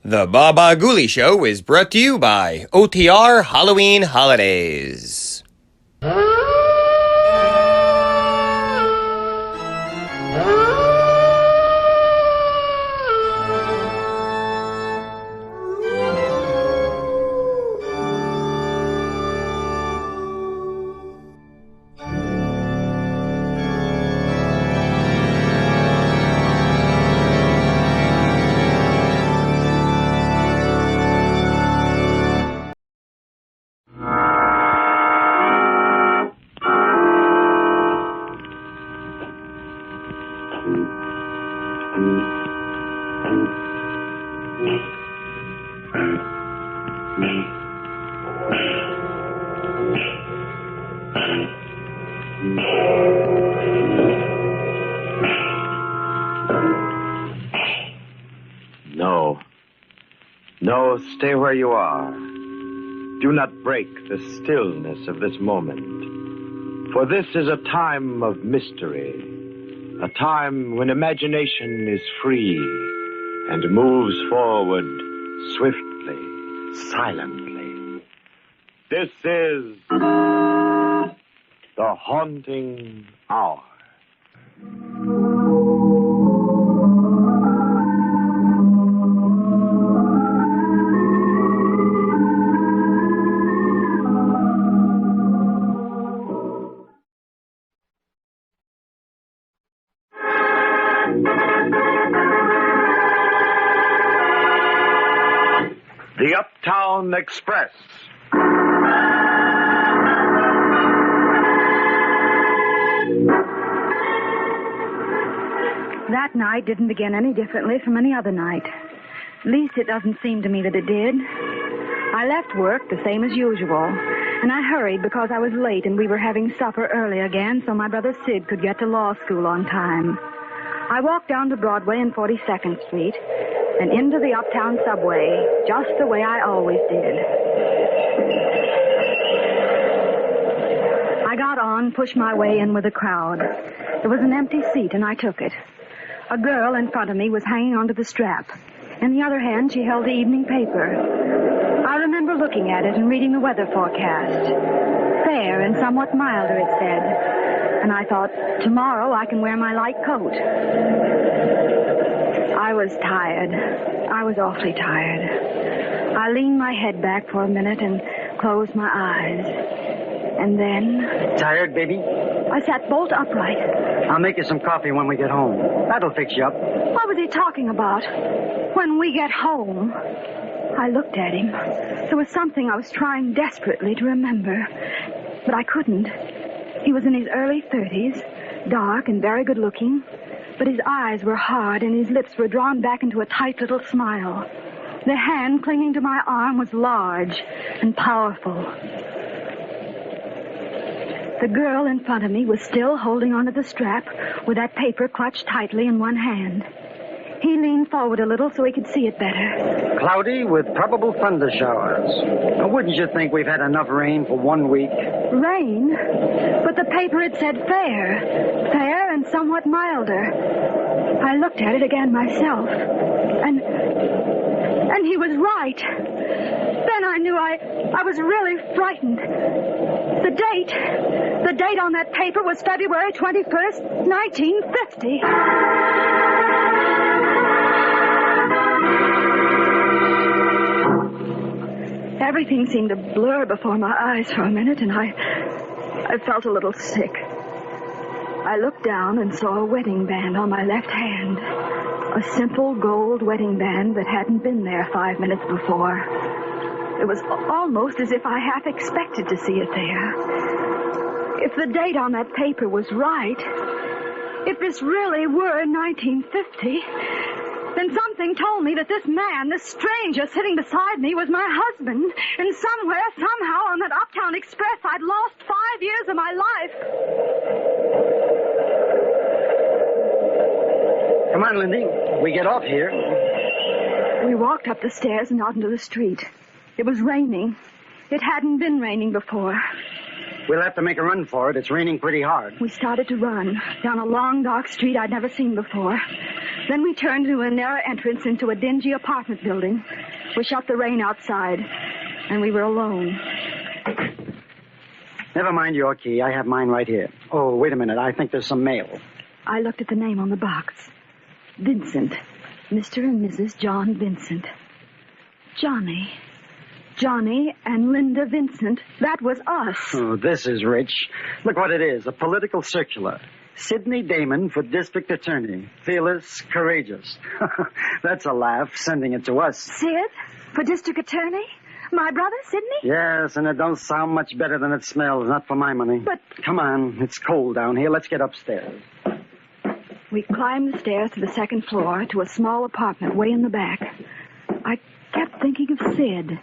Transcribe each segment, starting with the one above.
The Baba Ghoulie Show is brought to you by OTR Halloween Holidays. No, stay where you are. Do not break the stillness of this moment. For this is a time of mystery. A time when imagination is free and moves forward swiftly, silently. This is the haunting hour. The Uptown Express. That night didn't begin any differently from any other night. At least it doesn't seem to me that it did. I left work the same as usual, and I hurried because I was late and we were having supper early again so my brother Sid could get to law school on time. I walked down to Broadway and 42nd Street and into the Uptown subway, just the way I always did. I got on, pushed my way in with the crowd. There was an empty seat, and I took it. A girl in front of me was hanging onto the strap. In the other hand, she held the evening paper. I remember looking at it and reading the weather forecast. Fair and somewhat milder, it said. And I thought, tomorrow I can wear my light coat. I was tired. I was awfully tired. I leaned my head back for a minute and closed my eyes. And then... Tired, baby? I sat bolt upright. I'll make you some coffee when we get home. That'll fix you up. What was he talking about? When we get home. I looked at him. There was something I was trying desperately to remember. But I couldn't. He was in his early 30s, dark and very good looking. But his eyes were hard and his lips were drawn back into a tight little smile. The hand clinging to my arm was large and powerful. The girl in front of me was still holding onto the strap with that paper clutched tightly in one hand. He leaned forward a little so he could see it better. Cloudy with probable thunder showers. Now, wouldn't you think we've had enough rain for 1 week? Rain? But the paper had said fair. Fair and somewhat milder. I looked at it again myself. And he was right. Then I knew I was really frightened. The date on that paper was February 21st, 1950. Everything seemed to blur before my eyes for a minute, and I felt a little sick. I looked down and saw a wedding band on my left hand. A simple gold wedding band that hadn't been there 5 minutes before. It was almost as if I half expected to see it there. If the date on that paper was right, if this really were 1950... then something told me that this man, this stranger sitting beside me, was my husband. And somewhere, somehow, on that Uptown Express, I'd lost 5 years of my life. Come on, Lindy. We get off here. We walked up the stairs and out into the street. It was raining. It hadn't been raining before. We'll have to make a run for it. It's raining pretty hard. We started to run down a long, dark street I'd never seen before. Then we turned into a narrow entrance into a dingy apartment building. We shut the rain outside, and we were alone. Never mind your key. I have mine right here. Oh, wait a minute. I think there's some mail. I looked at the name on the box. Vincent. Mr. and Mrs. John Vincent. Johnny and Linda Vincent. That was us. Oh, this is rich. Look what it is. A political circular. Sidney Damon for district attorney. Fearless, courageous. That's a laugh, sending it to us. Sid? For district attorney? My brother, Sidney? Yes, and it don't sound much better than it smells. Not for my money. But... Come on. It's cold down here. Let's get upstairs. We climbed the stairs to the second floor to a small apartment way in the back. I kept thinking of Sid.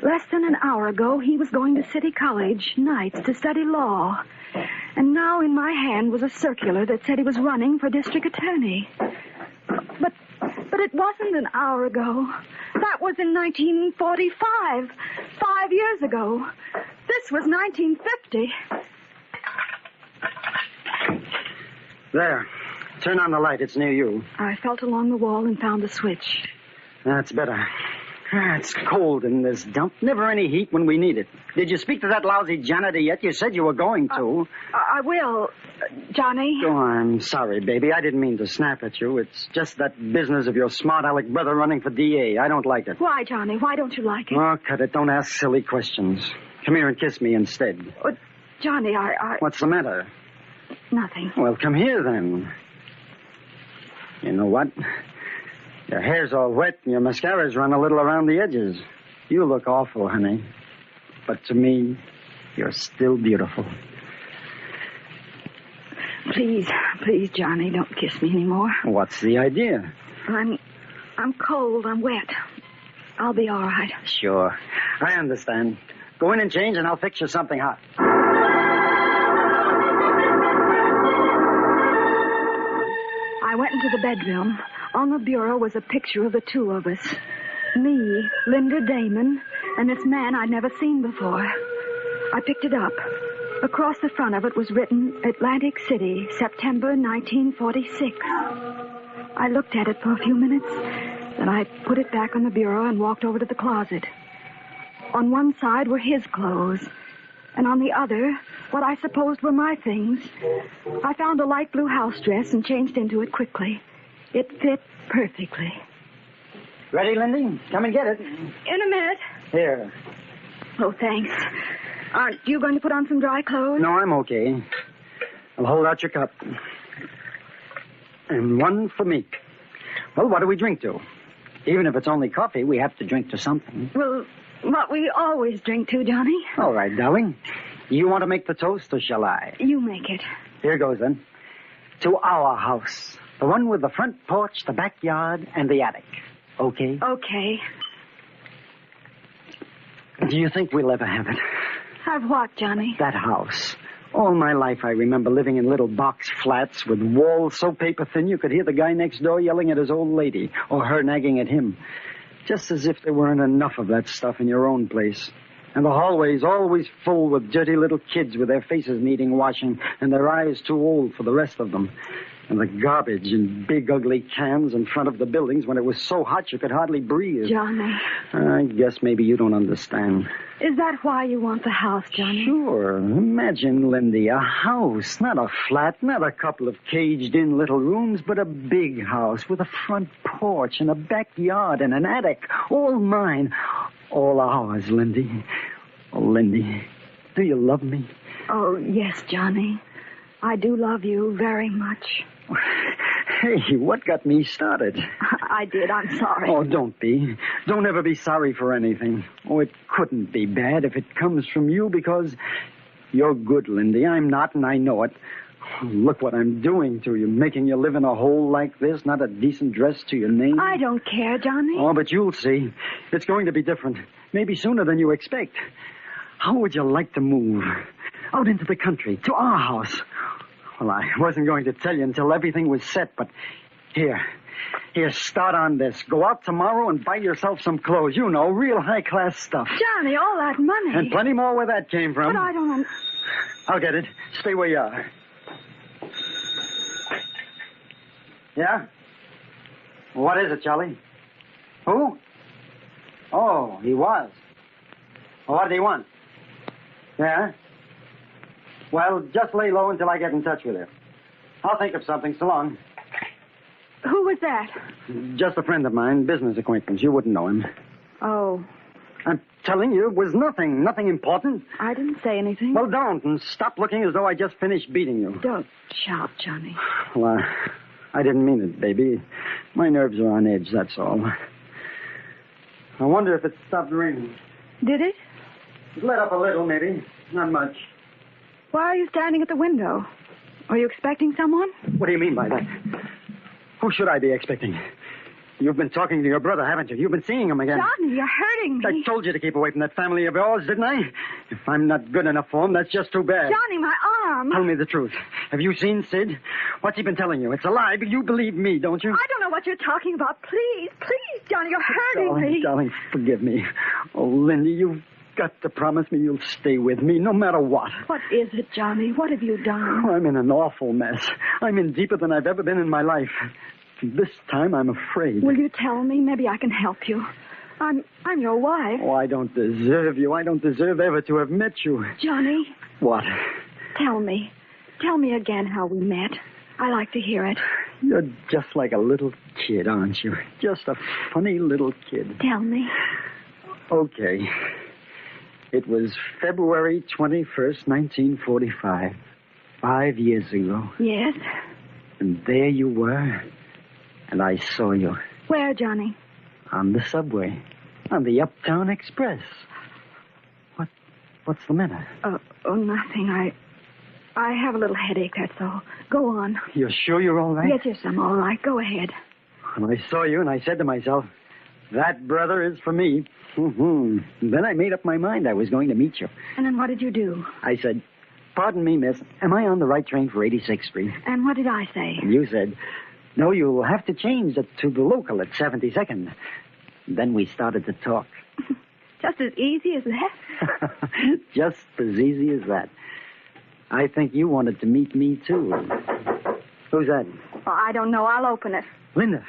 Less than an hour ago, he was going to City College nights to study law. And now in my hand was a circular that said he was running for district attorney. But it wasn't an hour ago. That was in 1945, 5 years ago. This was 1950. There. Turn on the light. It's near you. I felt along the wall and found the switch. That's better. It's cold in this dump. Never any heat when we need it. Did you speak to that lousy janitor yet? You said you were going to. I will, Johnny. Oh, I'm sorry, baby. I didn't mean to snap at you. It's just that business of your smart aleck brother running for DA. I don't like it. Why, Johnny? Why don't you like it? Oh, cut it. Don't ask silly questions. Come here and kiss me instead. Johnny, What's the matter? Nothing. Well, come here, then. You know what? Your hair's all wet and your mascara's run a little around the edges. You look awful, honey. But to me, you're still beautiful. Please, Johnny, don't kiss me anymore. What's the idea? I'm cold. I'm wet. I'll be all right. Sure. I understand. Go in and change and I'll fix you something hot. I went into the bedroom. On the bureau was a picture of the two of us. Me, Linda Damon, and this man I'd never seen before. I picked it up. Across the front of it was written, Atlantic City, September 1946. I looked at it for a few minutes, then I put it back on the bureau and walked over to the closet. On one side were his clothes, and on the other, what I supposed were my things. I found a light blue house dress and changed into it quickly. It fit perfectly. Ready, Lindy? Come and get it. In a minute. Here. Oh, thanks. Aren't you going to put on some dry clothes? No, I'm okay. I'll hold out your cup. And one for me. Well, what do we drink to? Even if it's only coffee, we have to drink to something. Well, what we always drink to, Johnny. All right, darling. You want to make the toast, or shall I? You make it. Here goes, then. To our house. The one with the front porch, the backyard, and the attic. Okay? Okay. Do you think we'll ever have it? Have what, Johnny? That house. All my life I remember living in little box flats with walls so paper thin you could hear the guy next door yelling at his old lady, or her nagging at him. Just as if there weren't enough of that stuff in your own place. And the hallways always full with dirty little kids with their faces needing washing and their eyes too old for the rest of them. And the garbage in big, ugly cans in front of the buildings when it was so hot you could hardly breathe. Johnny. I guess maybe you don't understand. Is that why you want the house, Johnny? Sure. Imagine, Lindy, a house. Not a flat, not a couple of caged-in little rooms, but a big house with a front porch and a backyard and an attic. All mine. All ours, Lindy. Oh, Lindy, do you love me? Oh, yes, Johnny. I do love you very much. Hey, what got me started? I did. I'm sorry. Oh, don't be. Don't ever be sorry for anything. Oh, it couldn't be bad if it comes from you because you're good, Lindy. I'm not, and I know it. Oh, look what I'm doing to you, making you live in a hole like this, not a decent dress to your name. I don't care, Johnny. Oh, but you'll see. It's going to be different. Maybe sooner than you expect. How would you like to move? Out into the country, to our house. Well, I wasn't going to tell you until everything was set, but here, start on this. Go out tomorrow and buy yourself some clothes. You know, real high-class stuff. Johnny, all that money. And plenty more where that came from. But I don't... I'll get it. Stay where you are. Yeah? What is it, Charlie? Who? Oh, he was. Well, what did he want? Yeah? Well, just lay low until I get in touch with you. I'll think of something. So long. Who was that? Just a friend of mine, business acquaintance. You wouldn't know him. Oh, I'm telling you, it was nothing important. I didn't say anything. Well, don't, and stop looking as though I just finished beating you. Don't shout, Johnny. Well, I didn't mean it, baby. My nerves are on edge, that's all. I wonder if it stopped raining. Did it? It let up a little, maybe. Not much. Why are you standing at the window? Are you expecting someone? What do you mean by that? Who should I be expecting? You've been talking to your brother, haven't you? You've been seeing him again. Johnny, you're hurting me. I told you to keep away from that family of yours, didn't I? If I'm not good enough for him, that's just too bad. Johnny, my arm. Tell me the truth. Have you seen Sid? What's he been telling you? It's a lie, but you believe me, don't you? I don't know what you're talking about. Please, Johnny, you're hurting me. Darling, forgive me. Oh, Lindy, you've got to promise me you'll stay with me, no matter what. What is it, Johnny? What have you done? I'm in an awful mess. I'm in deeper than I've ever been in my life. This time, I'm afraid. Will you tell me? Maybe I can help you. I'm your wife. Oh, I don't deserve you. I don't deserve ever to have met you. Johnny. What? Tell me. Tell me again how we met. I like to hear it. You're just like a little kid, aren't you? Just a funny little kid. Tell me. Okay. It was February 21st, 1945. 5 years ago. Yes? And there you were. And I saw you. Where, Johnny? On the subway. On the Uptown Express. What's the matter? Oh, nothing. I have a little headache, that's all. Go on. You're sure you're all right? Yes, I'm all right. Go ahead. And I saw you and I said to myself, that brother is for me. Mm-hmm. Then I made up my mind I was going to meet you. And then what did you do? I said, pardon me, miss, am I on the right train for 86th Street? And what did I say? And you said, no, you'll have to change it to the local at 72nd. Then we started to talk. Just as easy as that? Just as easy as that. I think you wanted to meet me, too. Who's that? Oh, I don't know. I'll open it. Linda.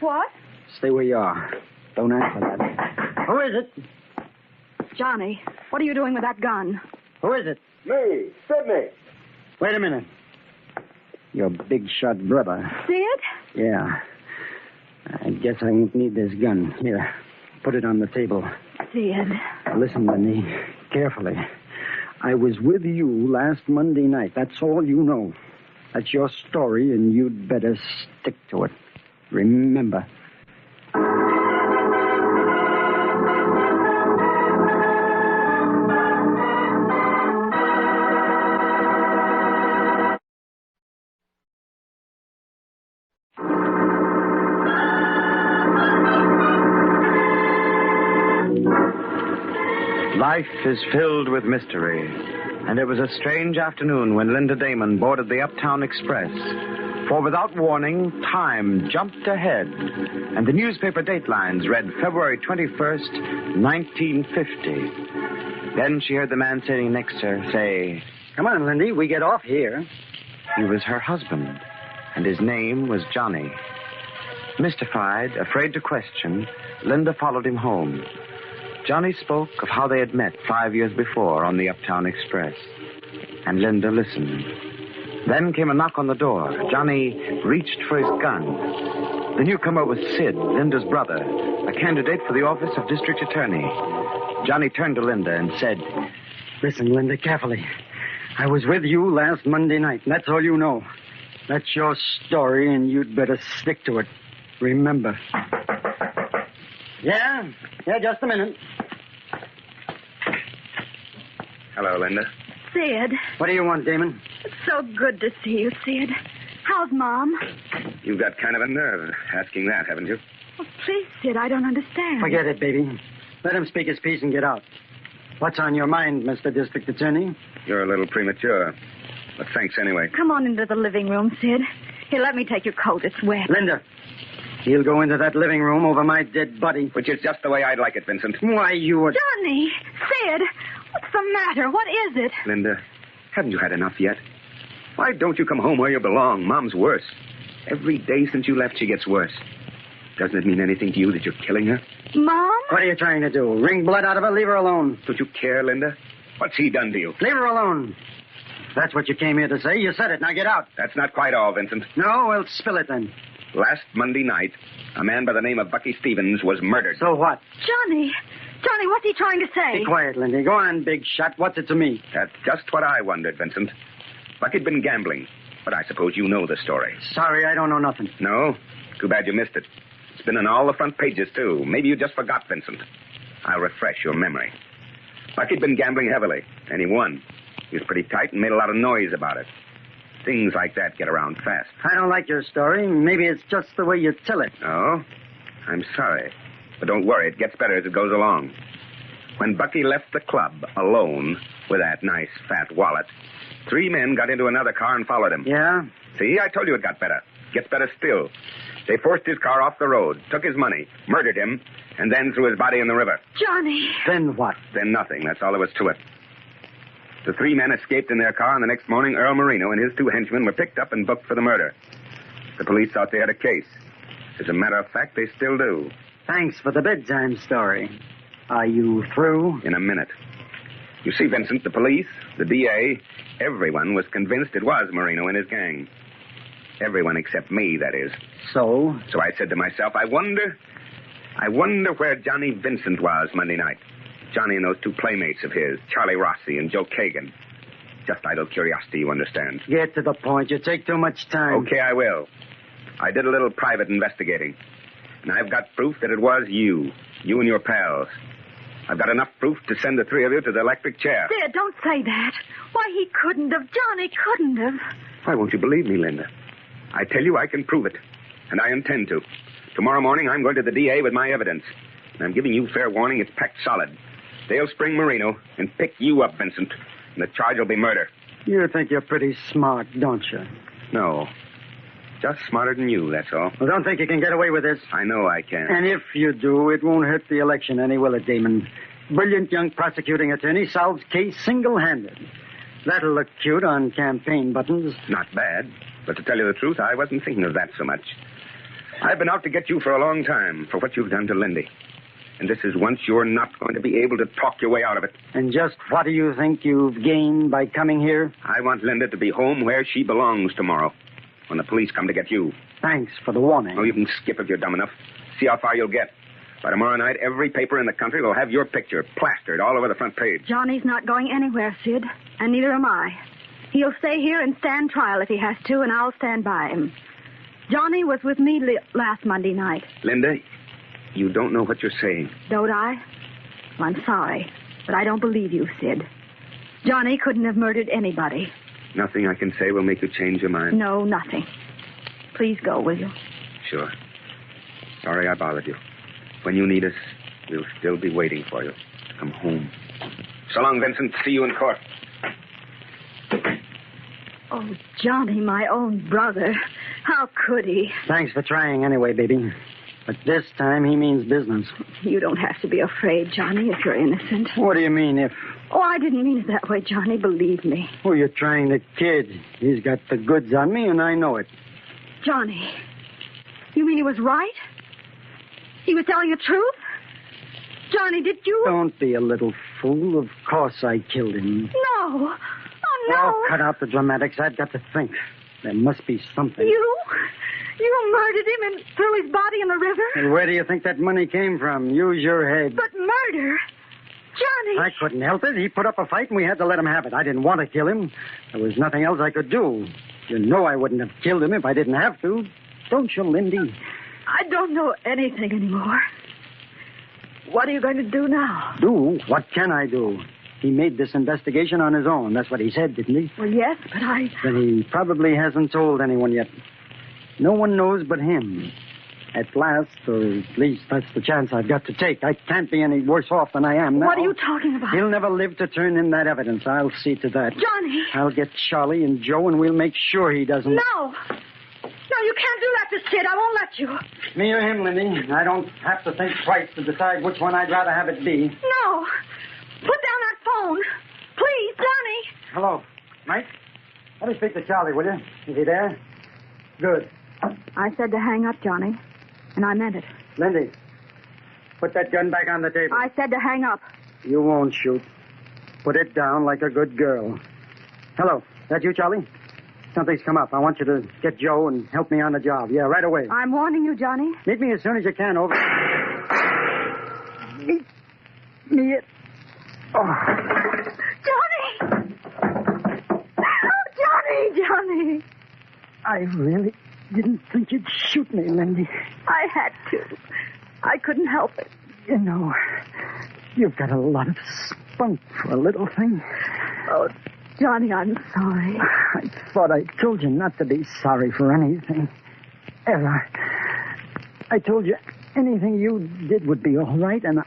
What? Stay where you are. Don't answer that. Who is it? Johnny, what are you doing with that gun? Who is it? Me, Sidney. Wait a minute. Your big shot brother. Sid? Yeah. I guess I won't need this gun. Here, put it on the table. Sid. Listen to me carefully. I was with you last Monday night. That's all you know. That's your story, and you'd better stick to it. Remember. Life is filled with mystery, and it was a strange afternoon when Linda Damon boarded the Uptown Express. For without warning, time jumped ahead, and the newspaper datelines read February 21st, 1950. Then she heard the man sitting next to her say, Come on, Lindy, we get off here. He was her husband, and his name was Johnny. Mystified, afraid to question, Linda followed him home. Johnny spoke of how they had met 5 years before on the Uptown Express, and Linda listened. Then came a knock on the door. Johnny reached for his gun. The newcomer was Sid, Linda's brother, a candidate for the office of district attorney. Johnny turned to Linda and said, Listen, Linda, carefully. I was with you last Monday night, and that's all you know. That's your story, and you'd better stick to it. Remember. Yeah, just a minute. Hello, Linda. Sid. What do you want, Damon? It's so good to see you, Sid. How's Mom? You've got kind of a nerve asking that, haven't you? Oh, please, Sid, I don't understand. Forget it, baby. Let him speak his piece and get out. What's on your mind, Mr. District Attorney? You're a little premature, but thanks anyway. Come on into the living room, Sid. Here, let me take your coat. It's wet. Linda, he'll go into that living room over my dead body. Which is just the way I'd like it, Vincent. Why, you were... Johnny! Sid! What's the matter? What is it? Linda, haven't you had enough yet? Why don't you come home where you belong? Mom's worse. Every day since you left, she gets worse. Doesn't it mean anything to you that you're killing her? Mom? What are you trying to do? Wring blood out of her? Leave her alone. Don't you care, Linda? What's he done to you? Leave her alone. If that's what you came here to say, you said it. Now get out. That's not quite all, Vincent. No, well, spill it then. Last Monday night, a man by the name of Bucky Stevens was murdered. So what? Johnny, what's he trying to say? Be quiet, Lindy. Go on, big shot. What's it to me? That's just what I wondered, Vincent. Bucky'd been gambling, but I suppose you know the story. Sorry, I don't know nothing. No? Too bad you missed it. It's been on all the front pages, too. Maybe you just forgot, Vincent. I'll refresh your memory. Bucky'd been gambling heavily, and he won. He was pretty tight and made a lot of noise about it. Things like that get around fast. I don't like your story. Maybe it's just the way you tell it. Oh? I'm sorry. But don't worry, it gets better as it goes along. When Bucky left the club alone with that nice fat wallet, 3 men got into another car and followed him. Yeah? See, I told you it got better. Gets better still. They forced his car off the road, took his money, murdered him, and then threw his body in the river. Johnny. Then what? Then nothing. That's all there was to it. The 3 men escaped in their car, and the next morning, Earl Marino and his 2 henchmen were picked up and booked for the murder. The police thought they had a case. As a matter of fact, they still do. Thanks for the bedtime story. Are you through? In a minute. You see, Vincent, the police, the DA, everyone was convinced it was Marino and his gang. Everyone except me, that is. So? So I said to myself, I wonder where Johnny Vincent was Monday night. Johnny and those 2 playmates of his, Charlie Rossi and Joe Kagan. Just idle curiosity, you understand. Get to the point. You take too much time. Okay, I will. I did a little private investigating. And I've got proof that it was you and your pals. I've got enough proof to send the 3 of you to the electric chair. Sid, don't say that. Why, he couldn't have. Johnny couldn't have. Why won't you believe me, Linda? I tell you I can prove it. And I intend to. Tomorrow morning, I'm going to the DA with my evidence. And I'm giving you fair warning, it's packed solid. They'll spring Marino and pick you up, Vincent. And the charge will be murder. You think you're pretty smart, don't you? No. Just smarter than you, that's all. Well, don't think you can get away with this. I know I can. And if you do, it won't hurt the election any, will it, Damon? Brilliant young prosecuting attorney solves case single-handed. That'll look cute on campaign buttons. Not bad. But to tell you the truth, I wasn't thinking of that so much. I've been out to get you for a long time for what you've done to Lindy. And this is once you're not going to be able to talk your way out of it. And just what do you think you've gained by coming here? I want Linda to be home where she belongs tomorrow, when the police come to get you. Thanks for the warning. Oh, you can skip if you're dumb enough. See how far you'll get. By tomorrow night, every paper in the country will have your picture plastered all over the front page. Johnny's not going anywhere, Sid, and neither am I. He'll stay here and stand trial if he has to, and I'll stand by him. Johnny was with me last Monday night. Linda, you don't know what you're saying. Don't I? Well, I'm sorry, but I don't believe you, Sid. Johnny couldn't have murdered anybody. Nothing I can say will make you change your mind. No, nothing. Please go, will you? Sure. Sorry I bothered you. When you need us, we'll still be waiting for you to come home. So long, Vincent. See you in court. Oh, Johnny, my own brother. How could he? Thanks for trying anyway, baby. But this time he means business. You don't have to be afraid, Johnny, if you're innocent. What do you mean, if? Oh, I didn't mean it that way, Johnny. Believe me. Oh, you're trying to kid. He's got the goods on me, and I know it. Johnny, you mean he was right? He was telling the truth? Johnny, did you... Don't be a little fool. Of course I killed him. No. Oh, no. Oh, cut out the dramatics. I've got to think. There must be something. You murdered him and threw his body in the river? And where do you think that money came from? Use your head. But murder? Johnny! I couldn't help it. He put up a fight, and we had to let him have it. I didn't want to kill him. There was nothing else I could do. You know I wouldn't have killed him if I didn't have to. Don't you, Lindy? I don't know anything anymore. What are you going to do now? Do? What can I do? He made this investigation on his own. That's what he said, didn't he? Well, yes, but I... Then he probably hasn't told anyone yet. No one knows but him. At last, or at least that's the chance I've got to take. I can't be any worse off than I am now. What are you talking about? He'll never live to turn in that evidence. I'll see to that. Johnny! I'll get Charlie and Joe, and we'll make sure he doesn't... No! No, you can't do that to Sid. I won't let you. Me or him, Lindy. I don't have to think twice to decide which one I'd rather have it be. No. Put down that phone. Please, Johnny. Hello. Mike? Let me speak to Charlie, will you? Is he there? Good. I said to hang up, Johnny. And I meant it. Lindy, put that gun back on the table. I said to hang up. You won't shoot. Put it down like a good girl. Hello, that you, Charlie? Something's come up. I want you to get Joe and help me on the job. Yeah, right away. I'm warning you, Johnny. Meet me as soon as you can, over. Meet me at... Oh. Johnny! Oh, Johnny! I really didn't think you'd shoot me, Lindy. I had to. I couldn't help it. You know, you've got a lot of spunk for a little thing. Oh, Johnny, I'm sorry. I thought I told you not to be sorry for anything. Ever. I told you anything you did would be all right, and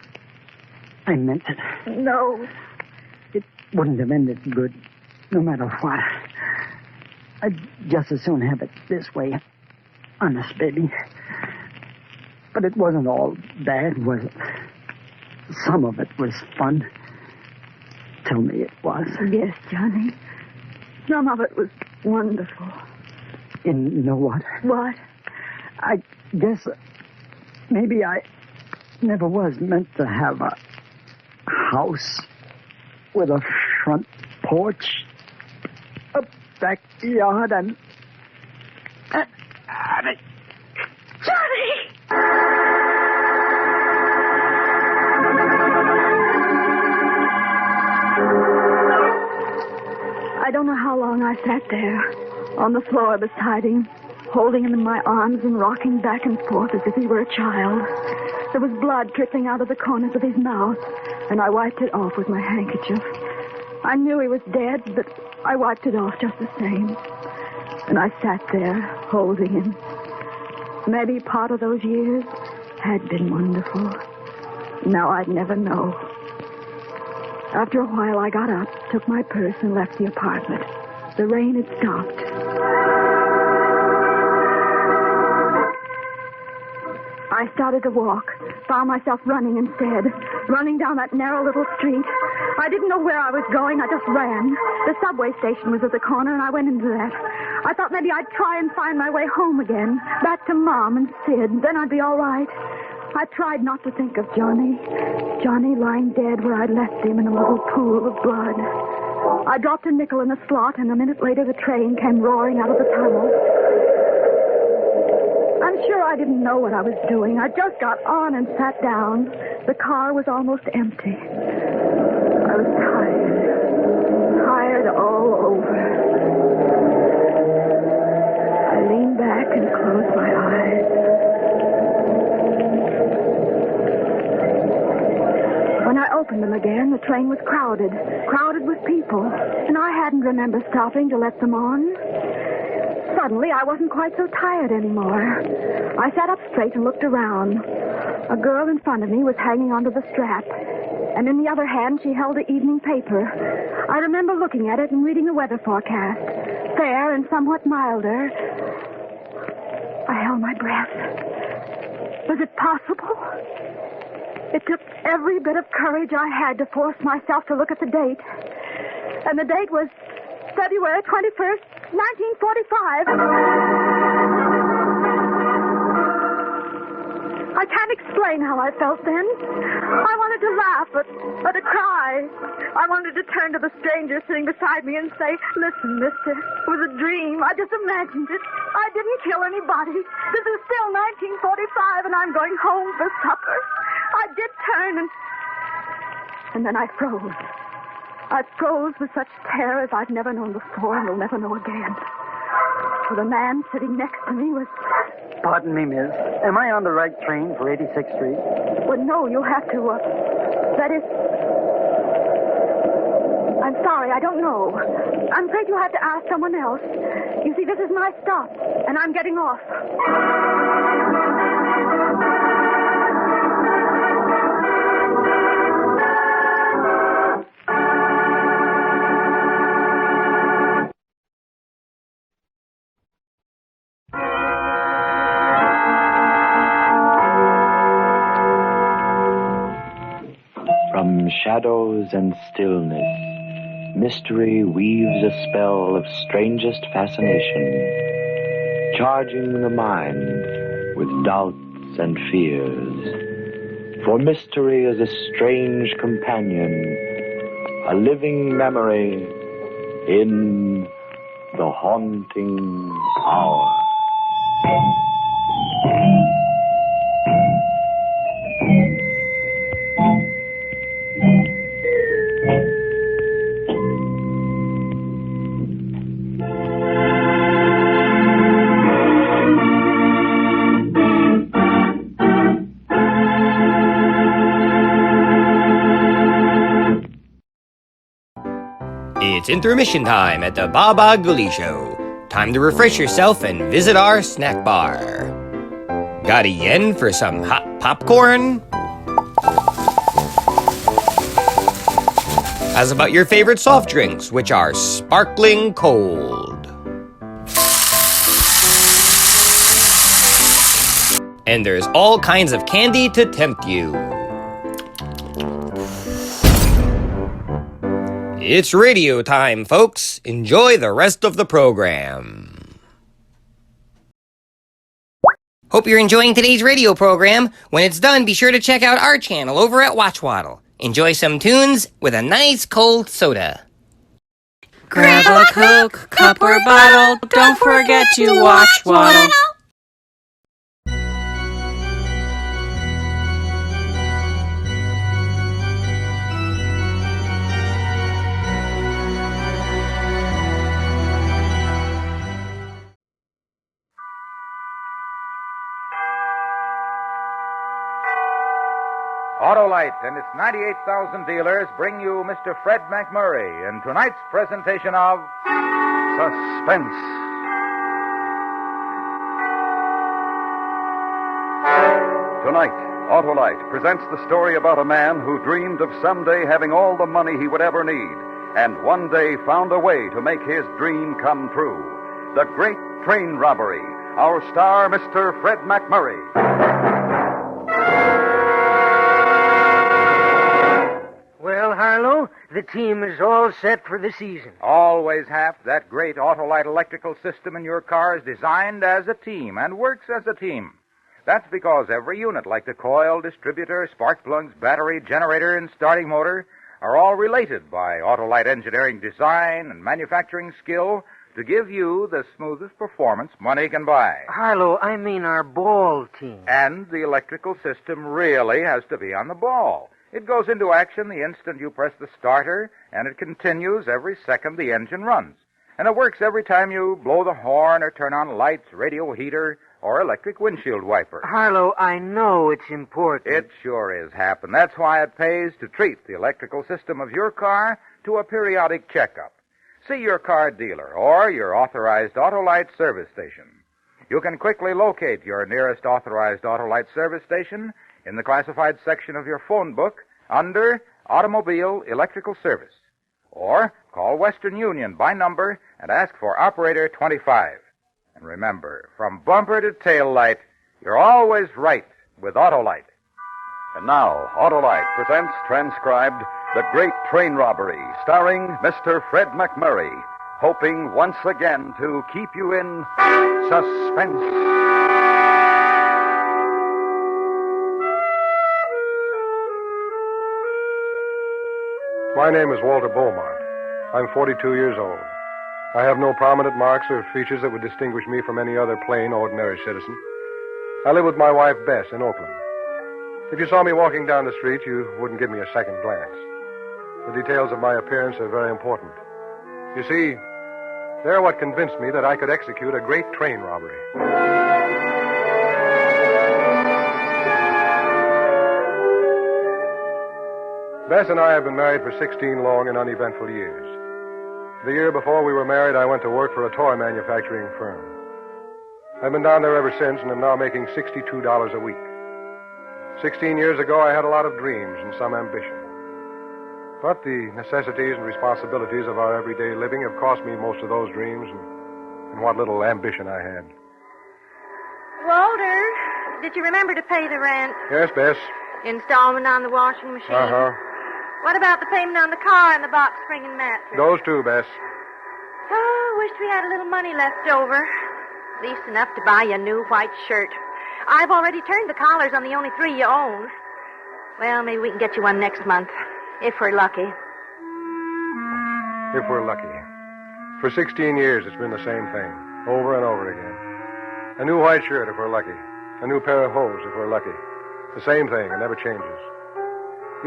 I meant it. No. It wouldn't have ended good, no matter what. I'd just as soon have it this way. Honest, baby. But it wasn't all bad, was it? Some of it was fun. Tell me it was. Yes, Johnny. Some of it was wonderful. You know what? What? I guess maybe I never was meant to have a house with a front porch, a backyard, and Johnny! I don't know how long I sat there, on the floor beside him, holding him in my arms and rocking back and forth as if he were a child. There was blood trickling out of the corners of his mouth, and I wiped it off with my handkerchief. I knew he was dead, but I wiped it off just the same. And I sat there, holding him. Maybe part of those years had been wonderful. Now I'd never know. After a while, I got up, took my purse, and left the apartment. The rain had stopped. I started to walk, found myself running instead, running down that narrow little street. I didn't know where I was going. I just ran. The subway station was at the corner, and I went into that. I thought maybe I'd try and find my way home again, back to Mom and Sid. Then I'd be all right. I tried not to think of Johnny. Johnny lying dead where I'd left him in a little pool of blood. I dropped a nickel in the slot, and a minute later the train came roaring out of the tunnel. I'm sure I didn't know what I was doing. I just got on and sat down. The car was almost empty. I was tired. Tired all over. I leaned back and closed my eyes. When I opened them again, the train was crowded with people, and I hadn't remembered stopping to let them on. Suddenly, I wasn't quite so tired anymore. I sat up straight and looked around. A girl in front of me was hanging onto the strap, and in the other hand, she held the evening paper. I remember looking at it and reading the weather forecast. Fair and somewhat milder. I held my breath. Was it possible? It took every bit of courage I had to force myself to look at the date. And the date was February 21st, 1945. I can't explain how I felt then. I wanted to laugh, but to cry. I wanted to turn to the stranger sitting beside me and say, "Listen, mister, it was a dream. I just imagined it. I didn't kill anybody. This is still 1945, and I'm going home for supper." I did turn, and then I froze. I froze with such terror as I've never known before and will never know again. For the man sitting next to me was... Pardon me, miss. Am I on the right train for 86th Street? Well, no, you'll have to, that is... I'm sorry, I don't know. I'm afraid you'll have to ask someone else. You see, this is my stop, and I'm getting off. From shadows and stillness, mystery weaves a spell of strangest fascination, charging the mind with doubts and fears. For mystery is a strange companion, a living memory in the haunting hour. It's intermission time at the Baba Ghoulie Show. Time to refresh yourself and visit our snack bar. Got a yen for some hot popcorn? How's about your favorite soft drinks, which are sparkling cold? And there's all kinds of candy to tempt you. It's radio time, folks. Enjoy the rest of the program. Hope you're enjoying today's radio program. When it's done, be sure to check out our channel over at Watchwaddle. Enjoy some tunes with a nice cold soda. Grab a Coke, cup or bottle. Don't forget to Watchwaddle. Autolite and its 98,000 dealers bring you Mr. Fred McMurray in tonight's presentation of Suspense. Tonight, Autolite presents the story about a man who dreamed of someday having all the money he would ever need, and one day found a way to make his dream come true. The Great Train Robbery. Our star, Mr. Fred McMurray. Well, Harlow, the team is all set for the season. Always have. That great Autolite electrical system in your car is designed as a team and works as a team. That's because every unit, like the coil, distributor, spark plugs, battery, generator, and starting motor, are all related by Autolite engineering design and manufacturing skill to give you the smoothest performance money can buy. Harlow, I mean our ball team. And the electrical system really has to be on the ball. It goes into action the instant you press the starter, and it continues every second the engine runs. And it works every time you blow the horn or turn on lights, radio heater, or electric windshield wiper. Harlow, I know it's important. It sure is, Hap, and that's why it pays to treat the electrical system of your car to a periodic checkup. See your car dealer or your authorized Autolite service station. You can quickly locate your nearest authorized Autolite service station in the classified section of your phone book under Automobile Electrical Service. Or call Western Union by number and ask for Operator 25. And remember, from bumper to tail light, you're always right with Autolite. And now, Autolite presents transcribed The Great Train Robbery, starring Mr. Fred McMurray, hoping once again to keep you in suspense. My name is Walter Beaumont. I'm 42 years old. I have no prominent marks or features that would distinguish me from any other plain, ordinary citizen. I live with my wife, Bess, in Oakland. If you saw me walking down the street, you wouldn't give me a second glance. The details of my appearance are very important. You see, they're what convinced me that I could execute a great train robbery. Bess and I have been married for 16 long and uneventful years. The year before we were married, I went to work for a toy manufacturing firm. I've been down there ever since and am now making $62 a week. 16 years ago, I had a lot of dreams and some ambition. But the necessities and responsibilities of our everyday living have cost me most of those dreams and what little ambition I had. Walter, did you remember to pay the rent? Yes, Bess. Installment on the washing machine? Uh-huh. What about the payment on the car and the box spring and mattress? Those two, Bess. Oh, wished we had a little money left over. At least enough to buy you a new white shirt. I've already turned the collars on the only 3 you own. Well, maybe we can get you one next month, if we're lucky. If we're lucky. For 16 years, it's been the same thing, over and over again. A new white shirt if we're lucky. A new pair of hose if we're lucky. The same thing, it never changes.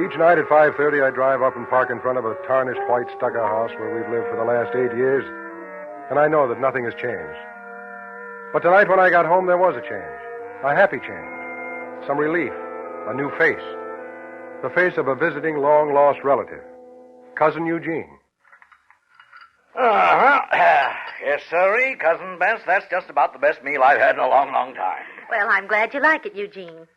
Each night at 5:30, I drive up and park in front of a tarnished white stucco house where we've lived for the last 8 years, and I know that nothing has changed. But tonight when I got home, there was a change. A happy change. Some relief. A new face. The face of a visiting long-lost relative. Cousin Eugene. Yes, sirree, Cousin Bess. That's just about the best meal I've had in a long, long time. Well, I'm glad you like it, Eugene.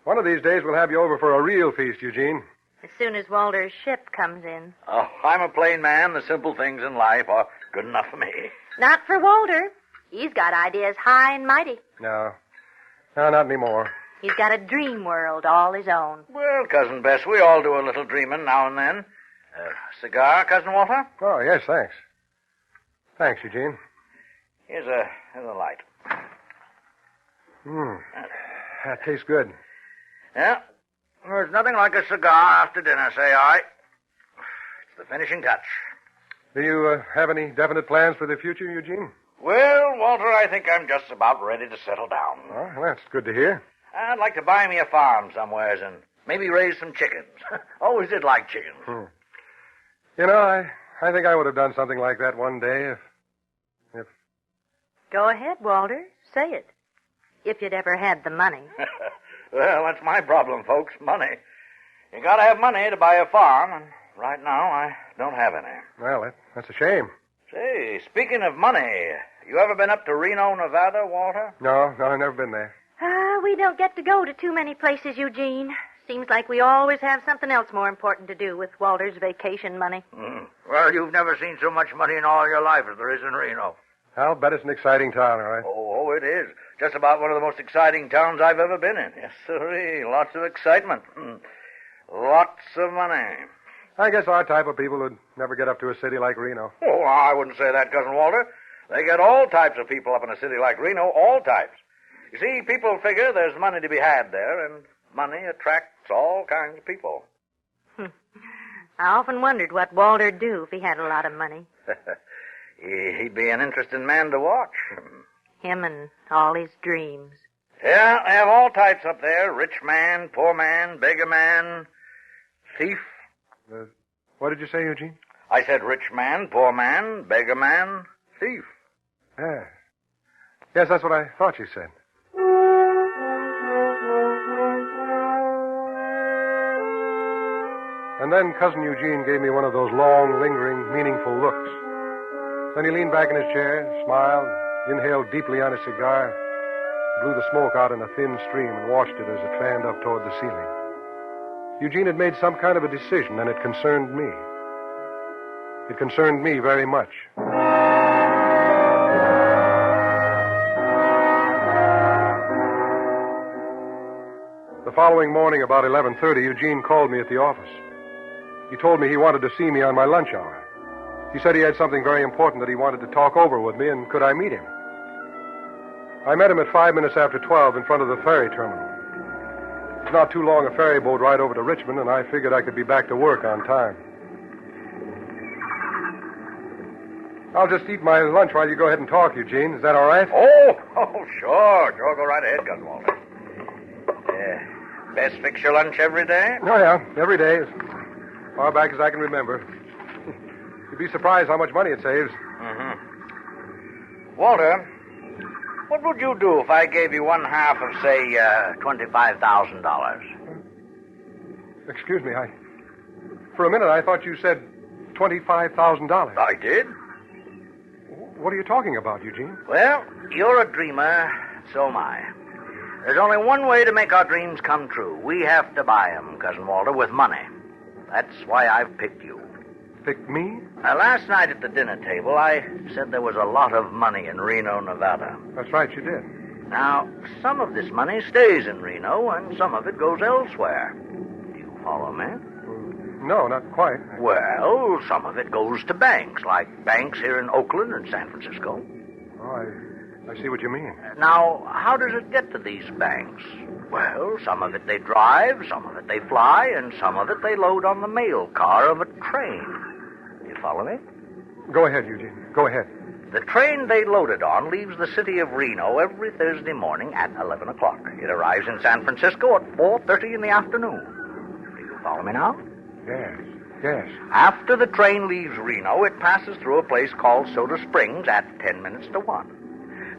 One of these days we'll have you over for a real feast, Eugene. As soon as Walter's ship comes in. Oh, I'm a plain man. The simple things in life are good enough for me. Not for Walter. He's got ideas high and mighty. No, not anymore. He's got a dream world all his own. Well, Cousin Bess, we all do a little dreaming now and then. Cigar, Cousin Walter? Oh, yes, thanks. Thanks, Eugene. Here's a light. That tastes good. Yeah. There's nothing like a cigar after dinner, say I. It's the finishing touch. Do you have any definite plans for the future, Eugene? Well, Walter, I think I'm just about ready to settle down. Oh, well, that's good to hear. I'd like to buy me a farm somewheres and maybe raise some chickens. Always did like chickens. You know, I think I would have done something like that one day if... Go ahead, Walter. Say it. If you'd ever had the money. Well, that's my problem, folks. Money. You gotta have money to buy a farm, and right now I don't have any. Well, that's a shame. Say, speaking of money, you ever been up to Reno, Nevada, Walter? No, I've never been there. We don't get to go to too many places, Eugene. Seems like we always have something else more important to do with Walter's vacation money. Well, you've never seen so much money in all your life as there is in Reno. I'll bet it's an exciting town, all right? Oh, it is. Just about one of the most exciting towns I've ever been in. Yes, sirree. Lots of excitement. Lots of money. I guess our type of people would never get up to a city like Reno. Oh, I wouldn't say that, Cousin Walter. They get all types of people up in a city like Reno, all types. You see, people figure there's money to be had there, and money attracts all kinds of people. I often wondered what Walter'd do if he had a lot of money. He'd be an interesting man to watch. Him and all his dreams. Yeah, they have all types up there. Rich man, poor man, beggar man, thief. What did you say, Eugene? I said rich man, poor man, beggar man, thief. Yeah. Yes, that's what I thought you said. And then Cousin Eugene gave me one of those long, lingering, meaningful looks. Then he leaned back in his chair, smiled, inhaled deeply on his cigar, blew the smoke out in a thin stream and watched it as it fanned up toward the ceiling. Eugene had made some kind of a decision, and it concerned me. It concerned me very much. The following morning, about 11:30, Eugene called me at the office. He told me he wanted to see me on my lunch hour. He said he had something very important that he wanted to talk over with me, and could I meet him? I met him at 5 minutes after 12 in front of the ferry terminal. It's not too long a ferry boat ride over to Richmond, and I figured I could be back to work on time. I'll just eat my lunch while you go ahead and talk, Eugene. Is that all right? Oh, sure. Sure, go right ahead, Cousin Walter. Best fix your lunch every day? Oh, yeah, every day, as far back as I can remember. You'd be surprised how much money it saves. Walter, what would you do if I gave you one half of, say, $25,000? Excuse me, for a minute I thought you said $25,000. I did. What are you talking about, Eugene? Well, you're a dreamer, so am I. There's only one way to make our dreams come true. We have to buy them, Cousin Walter, with money. That's why I've picked you. Picked me? Last night at the dinner table, I said there was a lot of money in Reno, Nevada. That's right, you did. Now, some of this money stays in Reno, and some of it goes elsewhere. Do you follow me? No, not quite. Well, some of it goes to banks, like banks here in Oakland and San Francisco. Oh, I see what you mean. Now, how does it get to these banks? Well, some of it they drive, some of it they fly, and some of it they load on the mail car of a train. You follow me? Go ahead, Eugene. Go ahead. The train they loaded on leaves the city of Reno every Thursday morning at 11 o'clock. It arrives in San Francisco at 4:30 in the afternoon. Do you follow me now? Yes. After the train leaves Reno, it passes through a place called Soda Springs at 10 minutes to 1.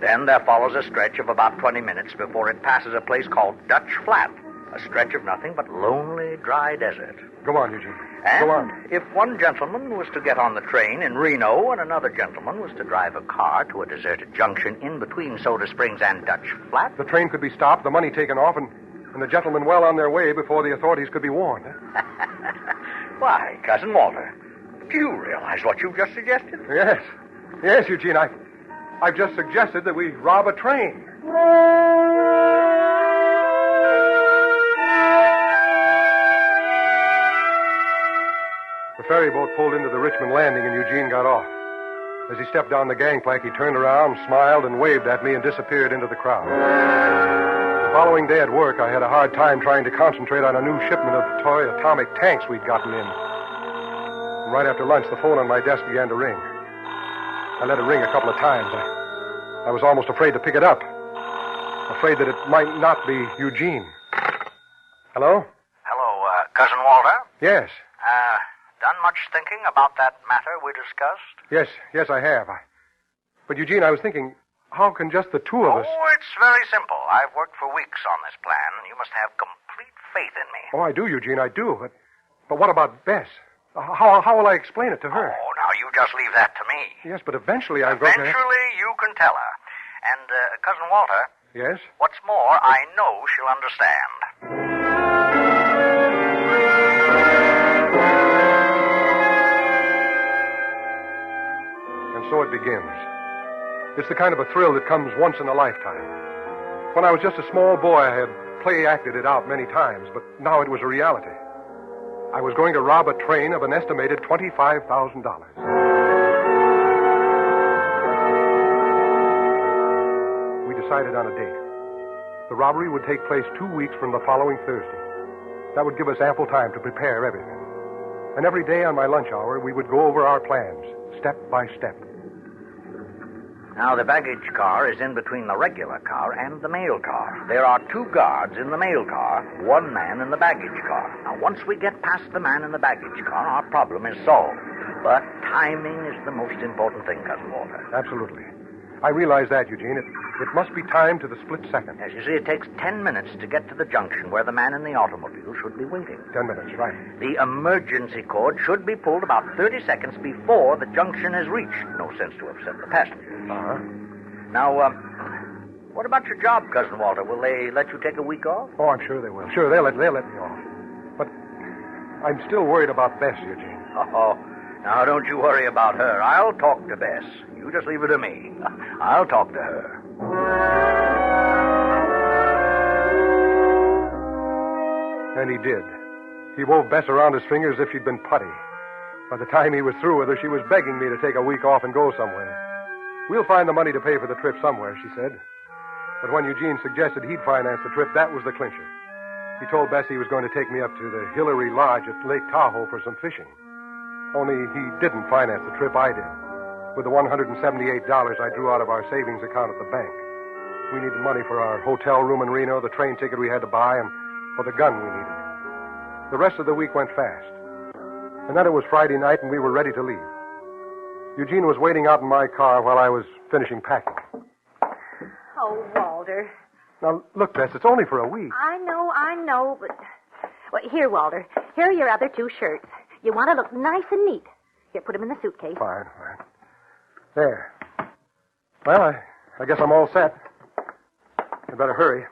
Then there follows a stretch of about 20 minutes before it passes a place called Dutch Flat, a stretch of nothing but lonely, dry desert. Go on, Eugene. And Go on. if one gentleman was to get on the train in Reno and another gentleman was to drive a car to a deserted junction in between Soda Springs and Dutch Flat... The train could be stopped, the money taken off, and the gentlemen well on their way before the authorities could be warned. Why, Cousin Walter, do you realize what you've just suggested? Yes, Eugene. I've just suggested that we rob a train. The ferry boat pulled into the Richmond landing and Eugene got off. As he stepped down the gangplank, he turned around, smiled, and waved at me and disappeared into the crowd. The following day at work, I had a hard time trying to concentrate on a new shipment of toy atomic tanks we'd gotten in. And right after lunch, the phone on my desk began to ring. I let it ring a couple of times. I was almost afraid to pick it up. Afraid that it might not be Eugene. Hello? Hello, Cousin Walter? Yes. Done much thinking about that matter we discussed? Yes, I have. But, Eugene, I was thinking, how can just the two of us... Oh, it's very simple. I've worked for weeks on this plan, and you must have complete faith in me. Oh, I do, Eugene, I do. But what about Bess? How will I explain it to her? Oh, now you just leave that to me. Yes, but eventually I'm going to... Eventually you can tell her. And, Cousin Walter... Yes? What's more, I know she'll understand. And so it begins. It's the kind of a thrill that comes once in a lifetime. When I was just a small boy, I had play-acted it out many times, but now it was a reality. I was going to rob a train of an estimated $25,000. We decided on a date. The robbery would take place 2 weeks from the following Thursday. That would give us ample time to prepare everything. And every day on my lunch hour, we would go over our plans, step by step. Now, the baggage car is in between the regular car and the mail car. There are 2 guards in the mail car, 1 man in the baggage car. Now, once we get past the man in the baggage car, our problem is solved. But timing is the most important thing, Cousin Walter. Absolutely. I realize that, Eugene. It must be timed to the split second. As you see, it takes 10 minutes to get to the junction where the man in the automobile should be waiting. 10 minutes, right. The emergency cord should be pulled about 30 seconds before the junction is reached. No sense to upset the passengers. Uh-huh. Now, what about your job, Cousin Walter? Will they let you take a week off? Oh, I'm sure they will. Sure, they'll let me off. But I'm still worried about Bess, Eugene. Oh, now don't you worry about her. I'll talk to Bess. You just leave it to me. I'll talk to her. And he did. He wove Bess around his finger as if she'd been putty. By the time he was through with her, she was begging me to take a week off and go somewhere. We'll find the money to pay for the trip somewhere, she said. But when Eugene suggested he'd finance the trip, that was the clincher. He told Bess he was going to take me up to the Hillary Lodge at Lake Tahoe for some fishing. Only he didn't finance the trip, I did. With the $178 I drew out of our savings account at the bank. We needed money for our hotel room in Reno, the train ticket we had to buy, and for the gun we needed. The rest of the week went fast. And then it was Friday night, and we were ready to leave. Eugene was waiting out in my car while I was finishing packing. Oh, Walter. Now, look, Bess, it's only for a week. I know, but... Well, here, Walter. Here are your other 2 shirts. You want to look nice and neat. Here, put them in the suitcase. Fine. There. Well, I guess I'm all set. You better hurry.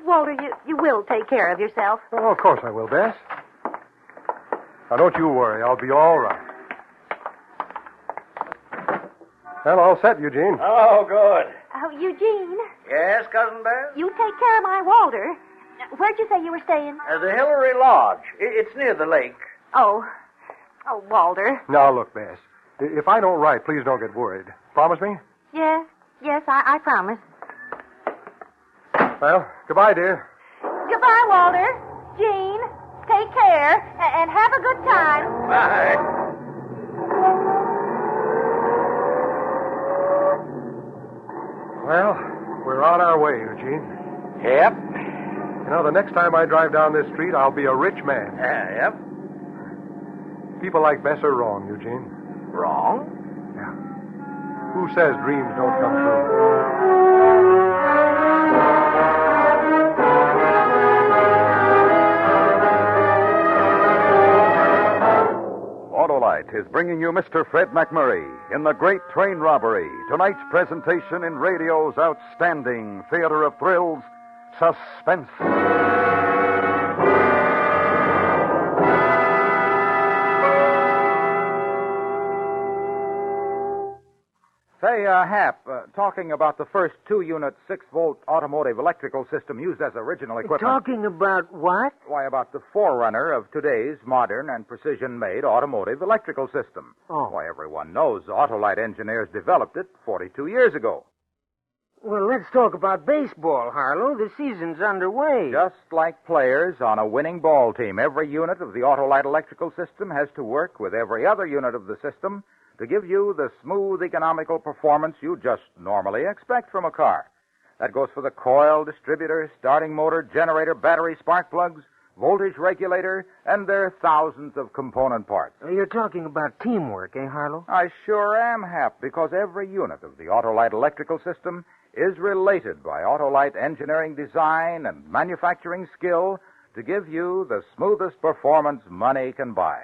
Walter, you will take care of yourself. Oh, of course I will, Bess. Now, don't you worry. I'll be all right. Well, all set, Eugene. Oh, good. Oh, Eugene. Yes, Cousin Bess? You take care of my Walter. Where'd you say you were staying? The Hillary Lodge. It's near the lake. Oh, Walter. Now, look, Bess. If I don't write, please don't get worried. Promise me? Yes. Yes, I promise. Well, goodbye, dear. Goodbye, Walter. Jean, take care and have a good time. Bye. Well, we're on our way, Eugene. Yep. You know, the next time I drive down this street, I'll be a rich man. Yep. People like Bess are wrong, Eugene. Wrong? Yeah. Who says dreams don't come true? Autolite is bringing you Mr. Fred McMurray in The Great Train Robbery, tonight's presentation in radio's outstanding theater of thrills, Suspense. Say, Hap, talking about the first 2-unit 6-volt automotive electrical system used as original equipment. Talking about what? Why, about the forerunner of today's modern and precision-made automotive electrical system. Oh. Why, everyone knows Autolite engineers developed it 42 years ago. Well, let's talk about baseball, Harlow. The season's underway. Just like players on a winning ball team, every unit of the Autolite electrical system has to work with every other unit of the system to give you the smooth, economical performance you just normally expect from a car. That goes for the coil, distributor, starting motor, generator, battery, spark plugs, voltage regulator, and their thousands of component parts. You're talking about teamwork, eh, Harlow? I sure am, Hap, because every unit of the Autolite electrical system is related by Autolite engineering design and manufacturing skill to give you the smoothest performance money can buy.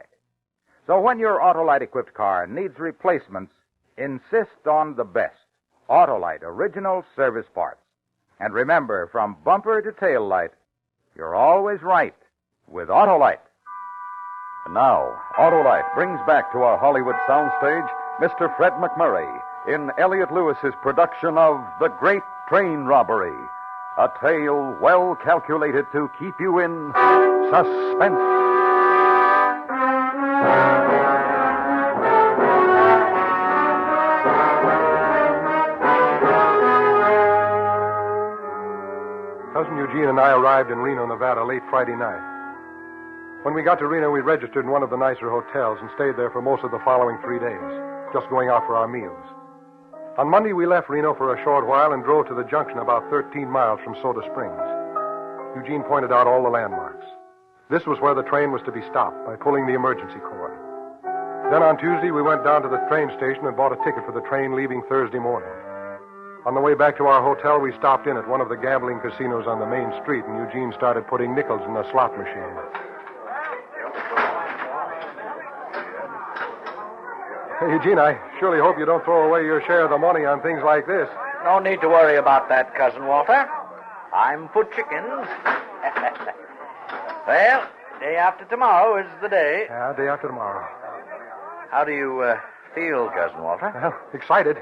So when your Autolite-equipped car needs replacements, insist on the best Autolite original service parts. And remember, from bumper to tail light, you're always right with Autolite. And now, Autolite brings back to our Hollywood soundstage Mr. Fred McMurray in Elliot Lewis's production of The Great Train Robbery, a tale well calculated to keep you in suspense. Cousin Eugene and I arrived in Reno, Nevada late Friday night. When we got to Reno, we registered in one of the nicer hotels and stayed there for most of the following 3 days, just going out for our meals. On Monday, we left Reno for a short while and drove to the junction about 13 miles from Soda Springs. Eugene pointed out all the landmarks. This was where the train was to be stopped by pulling the emergency cord. Then on Tuesday, we went down to the train station and bought a ticket for the train leaving Thursday morning. On the way back to our hotel, we stopped in at one of the gambling casinos on the main street, and Eugene started putting nickels in the slot machine. Hey, Eugene, I surely hope you don't throw away your share of the money on things like this. No need to worry about that, Cousin Walter. I'm for chickens. Well, day after tomorrow is the day. Yeah, day after tomorrow. How do you feel, Cousin Walter? Well, excited.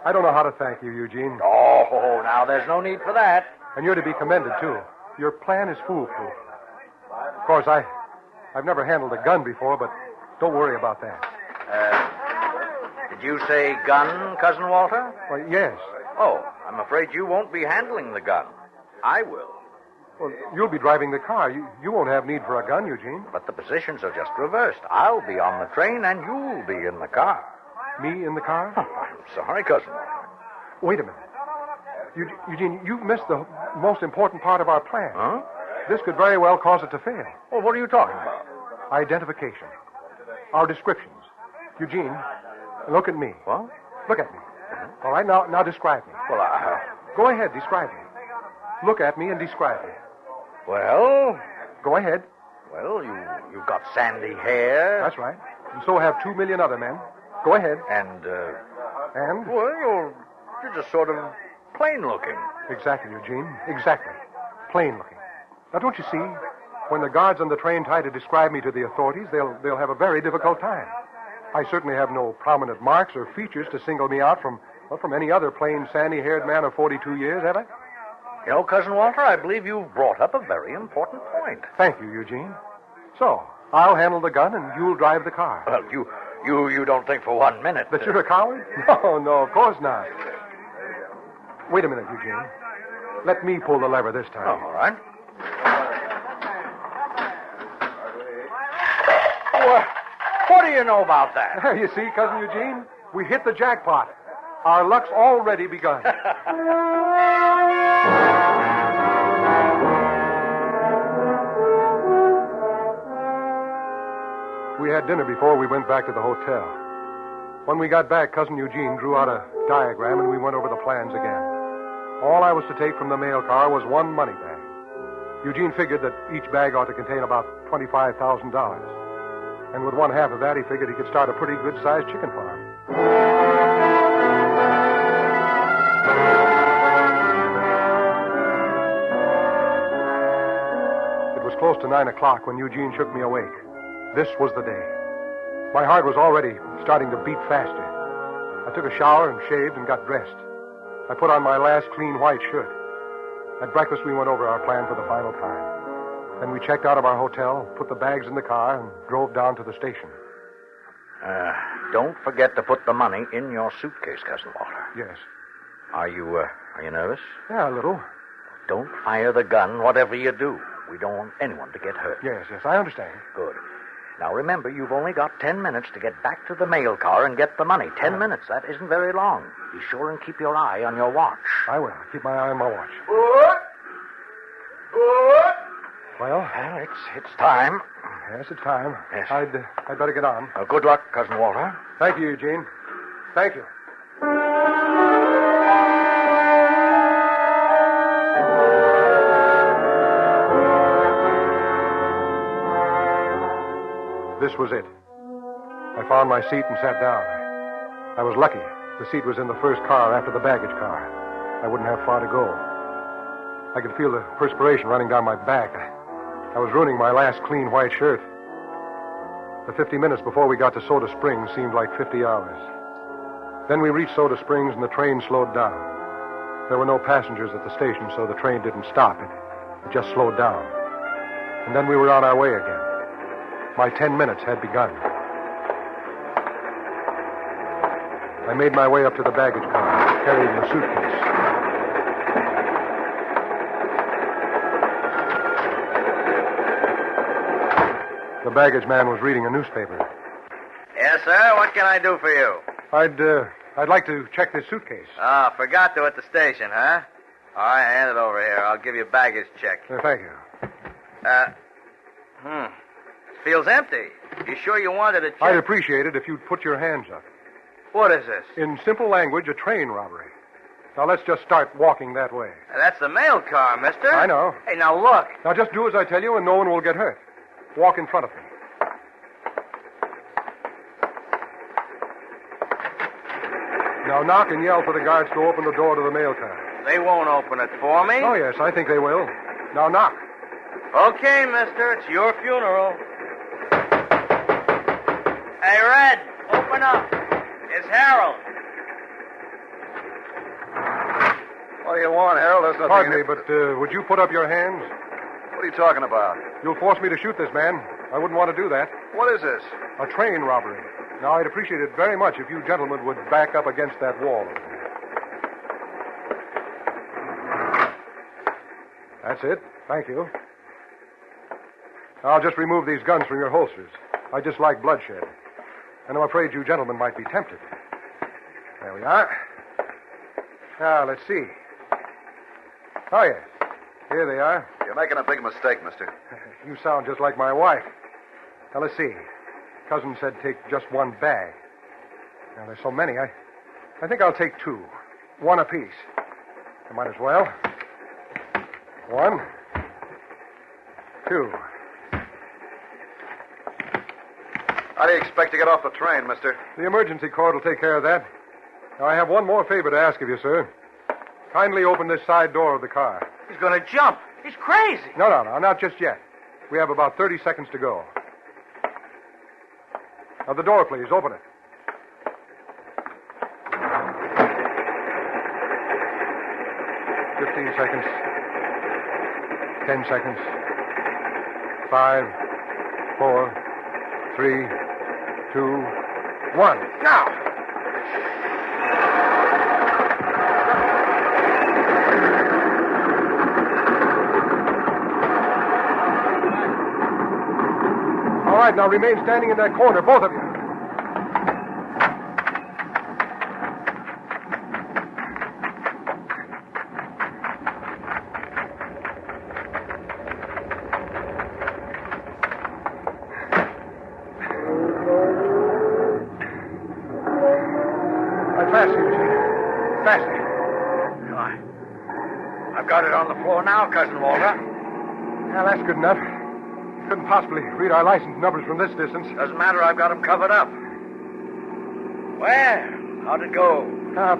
I don't know how to thank you, Eugene. Oh, now there's no need for that. And you're to be commended, too. Your plan is foolproof. Of course, I've never handled a gun before, but don't worry about that. Did you say gun, Cousin Walter? Well, yes. Oh, I'm afraid you won't be handling the gun. I will. Well, you'll be driving the car. You won't have need for a gun, Eugene. But the positions are just reversed. I'll be on the train, and you'll be in the car. Me in the car? Oh, I'm sorry, Cousin Walter. Wait a minute. Eugene, you've missed the most important part of our plan. Huh? This could very well cause it to fail. Well, what are you talking about? Identification. Our descriptions. Eugene, look at me. What? Look at me. All right, now describe me. Well, Go ahead, describe me. Look at me and describe me. Well? Go ahead. Well, you've got sandy hair. That's right. And so have 2 million other men. Go ahead. And? Well, you're just sort of plain looking. Exactly, Eugene. Exactly. Plain looking. Now, don't you see? When the guards on the train try to describe me to the authorities, they'll have a very difficult time. I certainly have no prominent marks or features to single me out from any other plain, sandy-haired man of 42 years, have I? You know, Cousin Walter, I believe you've brought up a very important point. Thank you, Eugene. So, I'll handle the gun and you'll drive the car. Well, you don't think for 1 minute that you're a coward? No, of course not. Wait a minute, Eugene. Let me pull the lever this time. Oh, all right. What do you know about that? You see, Cousin Eugene? We hit the jackpot. Our luck's already begun. We had dinner before we went back to the hotel. When we got back, Cousin Eugene drew out a diagram and we went over the plans again. All I was to take from the mail car was one money bag. Eugene figured that each bag ought to contain about $25,000. And with one half of that, he figured he could start a pretty good-sized chicken farm. It was close to 9 o'clock when Eugene shook me awake. This was the day. My heart was already starting to beat faster. I took a shower and shaved and got dressed. I put on my last clean white shirt. At breakfast, we went over our plan for the final time. Then we checked out of our hotel, put the bags in the car, and drove down to the station. Don't forget to put the money in your suitcase, Cousin Walter. Yes. Are you nervous? Yeah, a little. Don't fire the gun, whatever you do. We don't want anyone to get hurt. Yes, I understand. Good. Now, remember, you've only got 10 minutes to get back to the mail car and get the money. 10 minutes, that isn't very long. Be sure and keep your eye on your watch. I will. Keep my eye on my watch. Good. Well, it's time. Yes, it's time. Yes. I'd better get on. Good luck, Cousin Walter. Thank you, Eugene. Thank you. This was it. I found my seat and sat down. I was lucky. The seat was in the first car after the baggage car. I wouldn't have far to go. I could feel the perspiration running down my back. I was ruining my last clean white shirt. The 50 minutes before we got to Soda Springs seemed like 50 hours. Then we reached Soda Springs and the train slowed down. There were no passengers at the station, so the train didn't stop. It just slowed down. And then we were on our way again. My 10 minutes had begun. I made my way up to the baggage car, carrying the suitcase. The baggage man was reading a newspaper. Yes, sir. What can I do for you? I'd like to check this suitcase. Ah, forgot to at the station, huh? All right, hand it over here. I'll give you a baggage check. Thank you. Feels empty. You sure you wanted a check? I'd appreciate it if you'd put your hands up. What is this? In simple language, a train robbery. Now, let's just start walking that way. That's the mail car, mister. I know. Hey, now look. Now, just do as I tell you and no one will get hurt. Walk in front of me. Now, knock and yell for the guards to open the door to the mail car. They won't open it for me. Oh, yes, I think they will. Now, knock. Okay, mister. It's your funeral. Hey, Red, open up. It's Harold. What do you want, Harold? There's nothing... Pardon me, but would you put up your hands? What are you talking about? You'll force me to shoot this man. I wouldn't want to do that. What is this? A train robbery. Now, I'd appreciate it very much if you gentlemen would back up against that wall. That's it. Thank you. I'll just remove these guns from your holsters. I dislike bloodshed. And I'm afraid you gentlemen might be tempted. There we are. Now, let's see. Oh, yes. Here they are. You're making a big mistake, mister. You sound just like my wife. Now, let's see. Cousin said take just one bag. Now, there's so many. I think I'll take two. One apiece. I might as well. 1, 2. How do you expect to get off the train, mister? The emergency cord will take care of that. Now, I have one more favor to ask of you, sir. Kindly open this side door of the car. He's going to jump. He's crazy. No, not just yet. We have about 30 seconds to go. Now, the door, please. Open it. 15 seconds. 10 seconds. 5, 4, 3, 2, 1. Now! All right, now remain standing in that corner, both of you. Faster, Eugene. Faster. I've got it on the floor now, Cousin Walter. Yeah, that's good enough. Couldn't possibly read our license numbers from this distance. Doesn't matter, I've got them covered up. Well, how'd it go?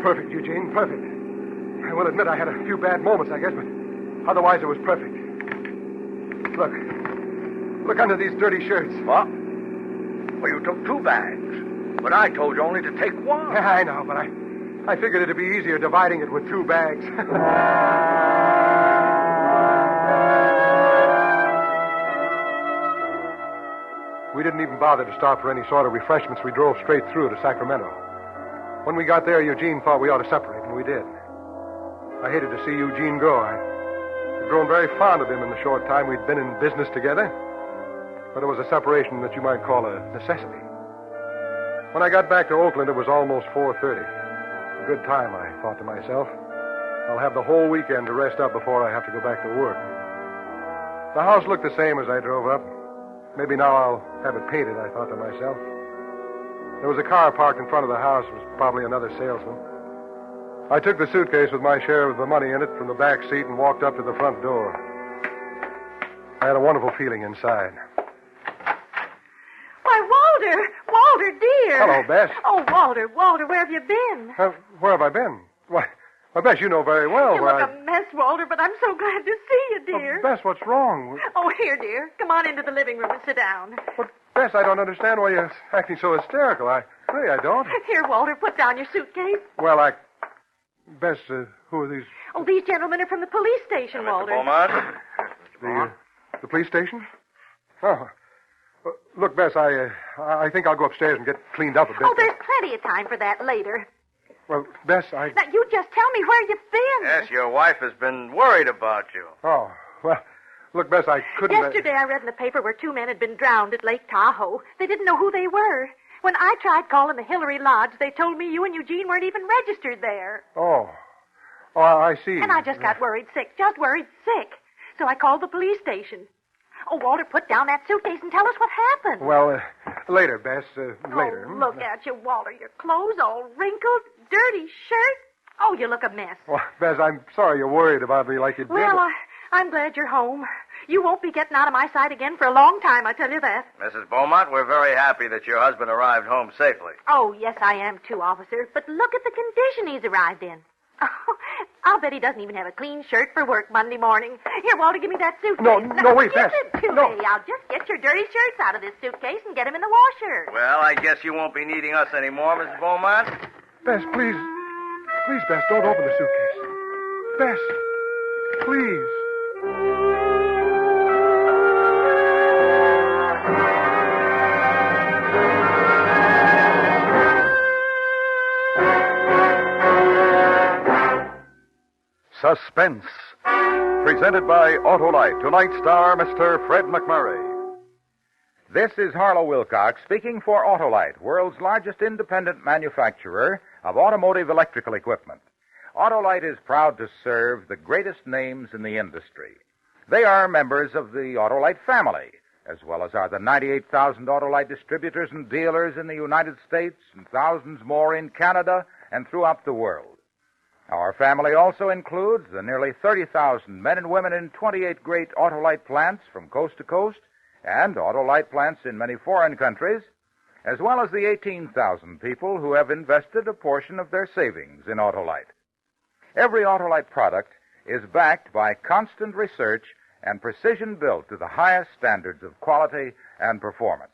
Perfect, Eugene, perfect. I will admit I had a few bad moments, I guess, but otherwise it was perfect. Look under these dirty shirts. What? Well, you took 2 bags. But I told you only to take 1. Yeah, I know, but I figured it'd be easier dividing it with 2 bags. We didn't even bother to stop for any sort of refreshments. We drove straight through to Sacramento. When we got there, Eugene thought we ought to separate, and we did. I hated to see Eugene go. I'd grown very fond of him in the short time we'd been in business together. But it was a separation that you might call a necessity. When I got back to Oakland, it was almost 4:30. A good time, I thought to myself. I'll have the whole weekend to rest up before I have to go back to work. The house looked the same as I drove up. Maybe now I'll have it painted, I thought to myself. There was a car parked in front of the house. It was probably another salesman. I took the suitcase with my share of the money in it from the back seat and walked up to the front door. I had a wonderful feeling inside. Why, Walter, dear. Hello, Bess. Oh, Walter, where have you been? Where have I been? Why, Bess, you know very well You where look a mess, Walter, but I'm so glad to see you, dear. Bess, what's wrong? Oh, here, dear. Come on into the living room and sit down. But, Bess, I don't understand why you're acting so hysterical. I don't. Here, Walter, put down your suitcase. Well, Bess, who are these? Oh, these gentlemen are from the police station, Walter. The police station? Oh. Look, Bess, I think I'll go upstairs and get cleaned up a bit. Oh, there's plenty of time for that later. Well, Bess, Now, you just tell me where you've been. Yes, your wife has been worried about you. Oh, well, look, Bess, I couldn't... Yesterday I read in the paper where 2 men had been drowned at Lake Tahoe. They didn't know who they were. When I tried calling the Hillary Lodge, they told me you and Eugene weren't even registered there. Oh, I see. And I just got worried sick. So I called the police station. Oh, Walter, put down that suitcase and tell us what happened. Well, later, Bess, later. Oh, look at you, Walter. Your clothes all wrinkled, dirty shirt. Oh, you look a mess. Well, Bess, I'm sorry you're worried about me like you did. Well, I'm glad you're home. You won't be getting out of my sight again for a long time, I tell you that. Mrs. Beaumont, we're very happy that your husband arrived home safely. Oh, yes, I am too, officer. But look at the condition he's arrived in. Oh, I'll bet he doesn't even have a clean shirt for work Monday morning. Here, Walter, give me that suitcase. No, wait, Bess. Give it to me. I'll just get your dirty shirts out of this suitcase and get them in the washer. Well, I guess you won't be needing us anymore, Mrs. Beaumont. Bess, please. Please, Bess, don't open the suitcase. Bess, please. Suspense, presented by Autolite. Tonight's star, Mr. Fred McMurray. This is Harlow Wilcox speaking for Autolite, world's largest independent manufacturer of automotive electrical equipment. Autolite is proud to serve the greatest names in the industry. They are members of the Autolite family, as well as are the 98,000 Autolite distributors and dealers in the United States and thousands more in Canada and throughout the world. Our family also includes the nearly 30,000 men and women in 28 great Autolite plants from coast to coast and Autolite plants in many foreign countries, as well as the 18,000 people who have invested a portion of their savings in Autolite. Every Autolite product is backed by constant research and precision built to the highest standards of quality and performance.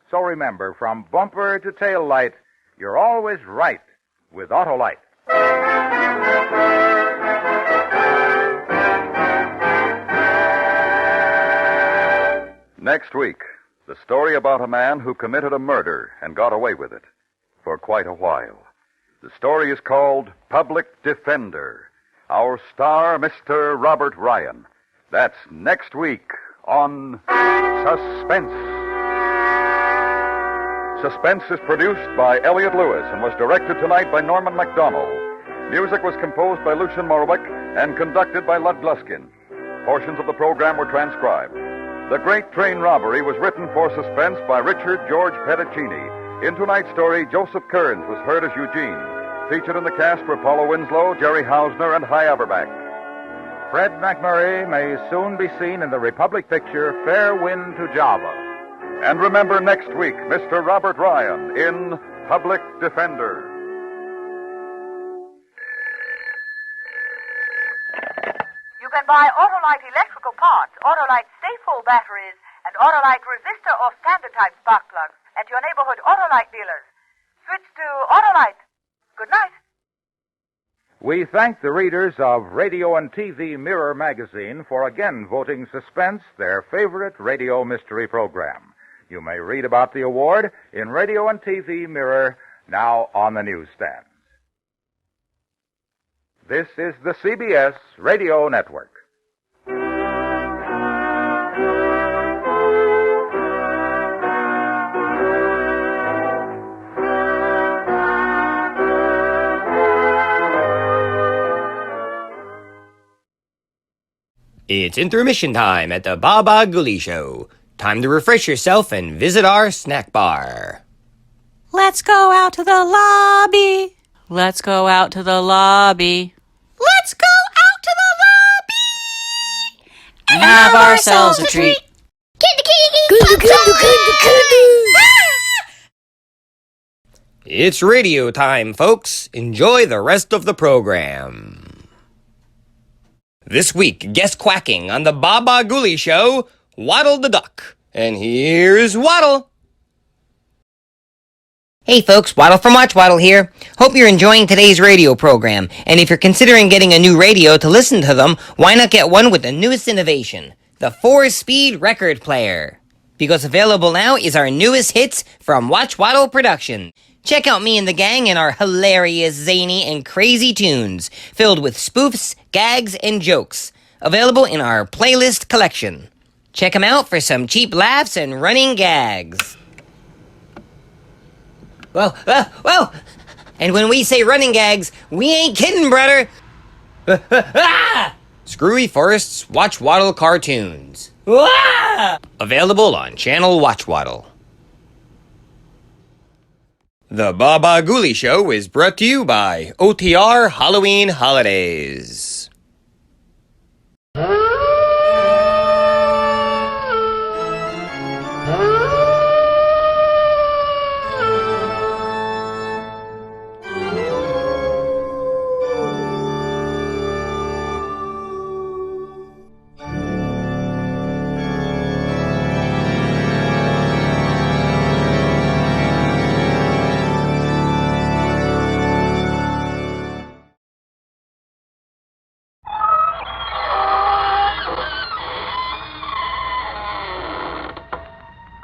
So remember, from bumper to tail light, you're always right with Autolite. Next week, the story about a man who committed a murder and got away with it for quite a while. The story is called Public Defender. Our star, Mr. Robert Ryan. That's next week on Suspense. Suspense is produced by Elliot Lewis and was directed tonight by Norman MacDonald. Music was composed by Lucian Morwick and conducted by Lud Gluskin. Portions of the program were transcribed. The Great Train Robbery was written for Suspense by Richard George Pedicini. In tonight's story, Joseph Kearns was heard as Eugene. Featured in the cast were Paula Winslow, Jerry Hausner, and Hy Averback. Fred McMurray may soon be seen in the Republic picture Fair Wind to Java. And remember next week, Mr. Robert Ryan in Public Defender. You can buy Autolite electrical parts, Autolite Stay-Full batteries, and Autolite resistor or standard type spark plugs at your neighborhood Autolite dealers. Switch to Autolite. Good night. We thank the readers of Radio and TV Mirror magazine for again voting Suspense their favorite radio mystery program. You may read about the award in Radio and TV Mirror, now on the newsstands. This is the CBS Radio Network. It's intermission time at the Baba Ghoulie Show. Time to refresh yourself and visit our snack bar. Let's go out to the lobby. Let's go out to the lobby. Let's go out to the lobby and have ourselves a treat. Candy. It's radio time, folks. Enjoy the rest of the program. This week, guest quacking on the Baba Ghoulie Show, Waddle the Duck. And here's Waddle. Hey folks, Waddle from Watchwaddle here. Hope you're enjoying today's radio program. And if you're considering getting a new radio to listen to them, why not get one with the newest innovation, the 4-speed record player? Because available now is our newest hits from Watchwaddle Production. Check out me and the gang and our hilarious, zany, and crazy tunes, filled with spoofs, gags, and jokes. Available in our playlist collection. Check them out for some cheap laughs and running gags. Whoa. And when we say running gags, we ain't kidding, brother. Screwy Forest's Watchwaddle cartoons. Available on Channel Watchwaddle. The Baba Ghoulie Show is brought to you by OTR Halloween Holidays.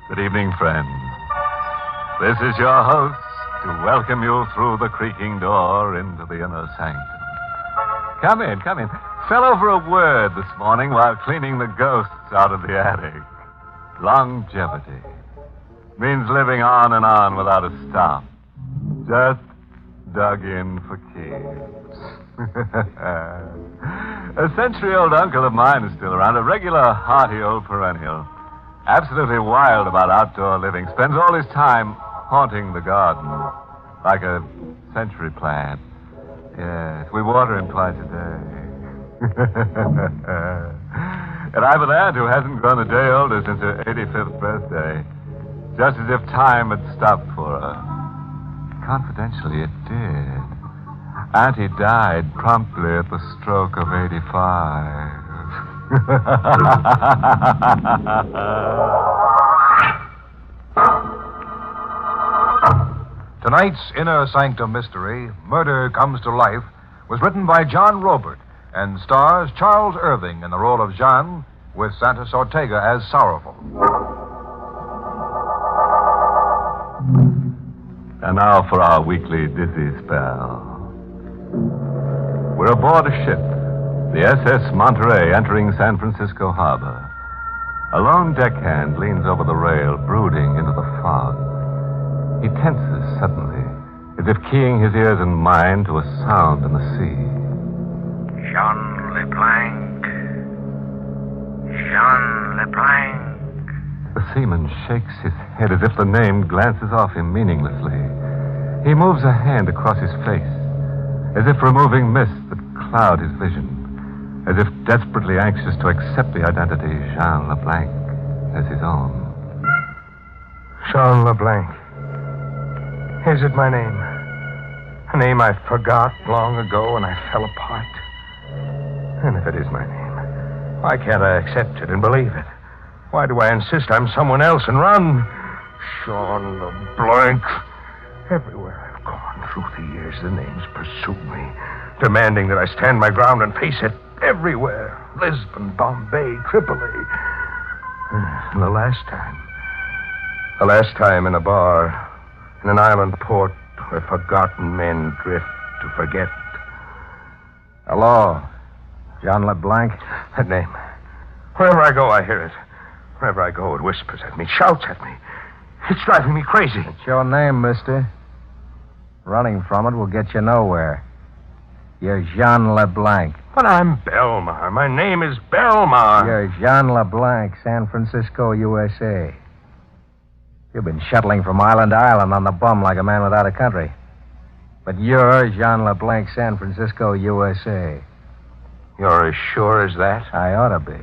Good evening, friends. This is your host to welcome you through the creaking door into the Inner Sanctum. Come in. Fell over a word this morning while cleaning the ghosts out of the attic. Longevity. Means living on and on without a stop. Just dug in for keeps. A century-old uncle of mine is still around, a regular hearty old perennial. Absolutely wild about outdoor living. Spends all his time haunting the garden. Like a century plant. Yes, we water him twice a day. And I've an aunt who hasn't grown a day older since her 85th birthday. Just as if time had stopped for her. Confidentially, it did. Auntie died promptly at the stroke of 85. Tonight's Inner Sanctum mystery, Murder Comes to Life, was written by John Robert and stars Charles Irving in the role of Jean, with Santos Ortega as Sorrowful. And now for our weekly dizzy spell. We're aboard a ship, the SS Monterey, entering San Francisco Harbor. A lone deckhand leans over the rail, brooding into the fog. He tenses suddenly, as if keying his ears and mind to a sound in the sea. Jean LeBlanc. Jean LeBlanc. The seaman shakes his head as if the name glances off him meaninglessly. He moves a hand across his face, as if removing mists that cloud his vision, as if desperately anxious to accept the identity Jean LeBlanc as his own. Jean LeBlanc. Is it my name? A name I forgot long ago when I fell apart. And if it is my name, why can't I accept it and believe it? Why do I insist I'm someone else and run? Jean LeBlanc. Everywhere I've gone through the years, the names pursue me, demanding that I stand my ground and face it. Everywhere. Lisbon, Bombay, Tripoli. And the last time in a bar, in an island port where forgotten men drift to forget. Hello, Jean LeBlanc. That name. Wherever I go, I hear it. Wherever I go, it whispers at me, shouts at me. It's driving me crazy. It's your name, mister. Running from it will get you nowhere. You're Jean LeBlanc. But I'm Belmar. My name is Belmar. You're Jean LeBlanc, San Francisco, USA. You've been shuttling from island to island on the bum like a man without a country. But you're Jean LeBlanc, San Francisco, USA. You're as sure as that? I ought to be.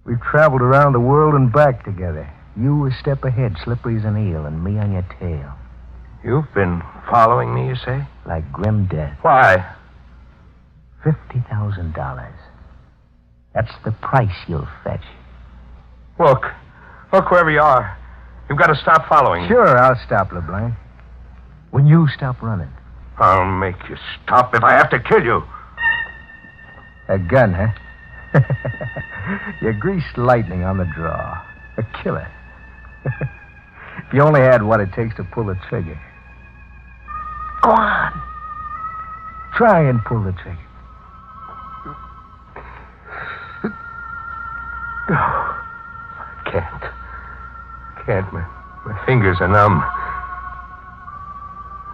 We've traveled around the world and back together. You a step ahead, slippery as an eel, and me on your tail. You've been following me, you say? Like grim death. Why? $50,000. That's the price you'll fetch. Look wherever you are. You've got to stop following me. Sure, I'll stop, LeBlanc. When you stop running. I'll make you stop if I have to kill you. A gun, huh? You're greased lightning on the draw. A killer. If you only had what it takes to pull the trigger. Go on. Try and pull the trigger. No. I can't. My fingers are numb.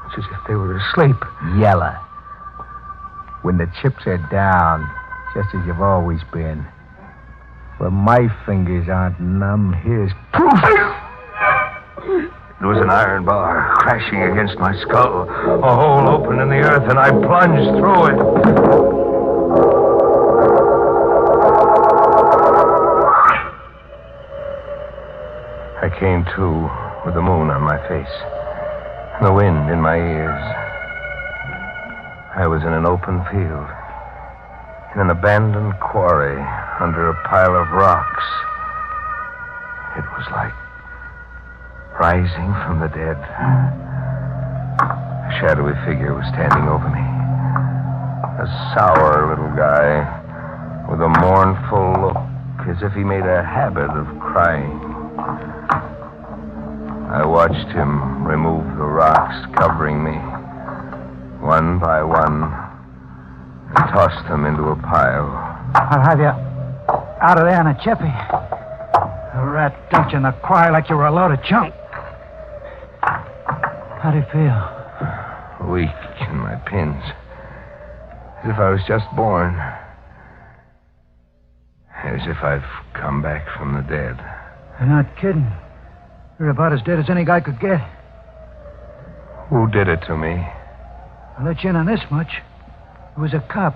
It's as if they were asleep. Yella. When the chips are down, just as you've always been. Well, my fingers aren't numb. Here's proof. There was an iron bar crashing against my skull. A hole opened in the earth, and I plunged through it. I came to with the moon on my face and the wind in my ears. I was in an open field, in an abandoned quarry under a pile of rocks. It was like rising from the dead. A shadowy figure was standing over me. A sour little guy with a mournful look, as if he made a habit of crying. I watched him remove the rocks covering me, one by one, and toss them into a pile. I'll have you out of there in a jiffy. A rat dumped you in the quarry like you were a load of junk. How do you feel? Weak in my pins, as if I was just born. As if I've come back from the dead. You're not kidding. You're about as dead as any guy could get. Who did it to me? I'll let you in on this much. It was a cop.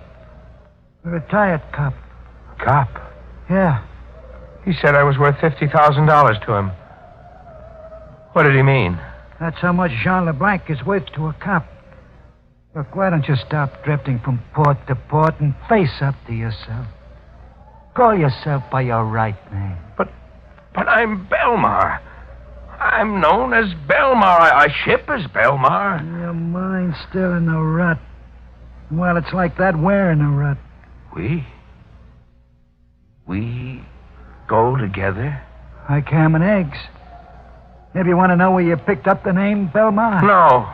A retired cop. Cop? Yeah. He said I was worth $50,000 to him. What did he mean? That's how much Jean LeBlanc is worth to a cop. Look, why don't you stop drifting from port to port and face up to yourself? Call yourself by your right name. But I'm Belmar. I'm known as Belmar. I ship as Belmar. Your mind's still in the rut. Well, it's like that. We're in a rut. We go together? Like ham and eggs. Maybe you want to know where you picked up the name Belmar? No.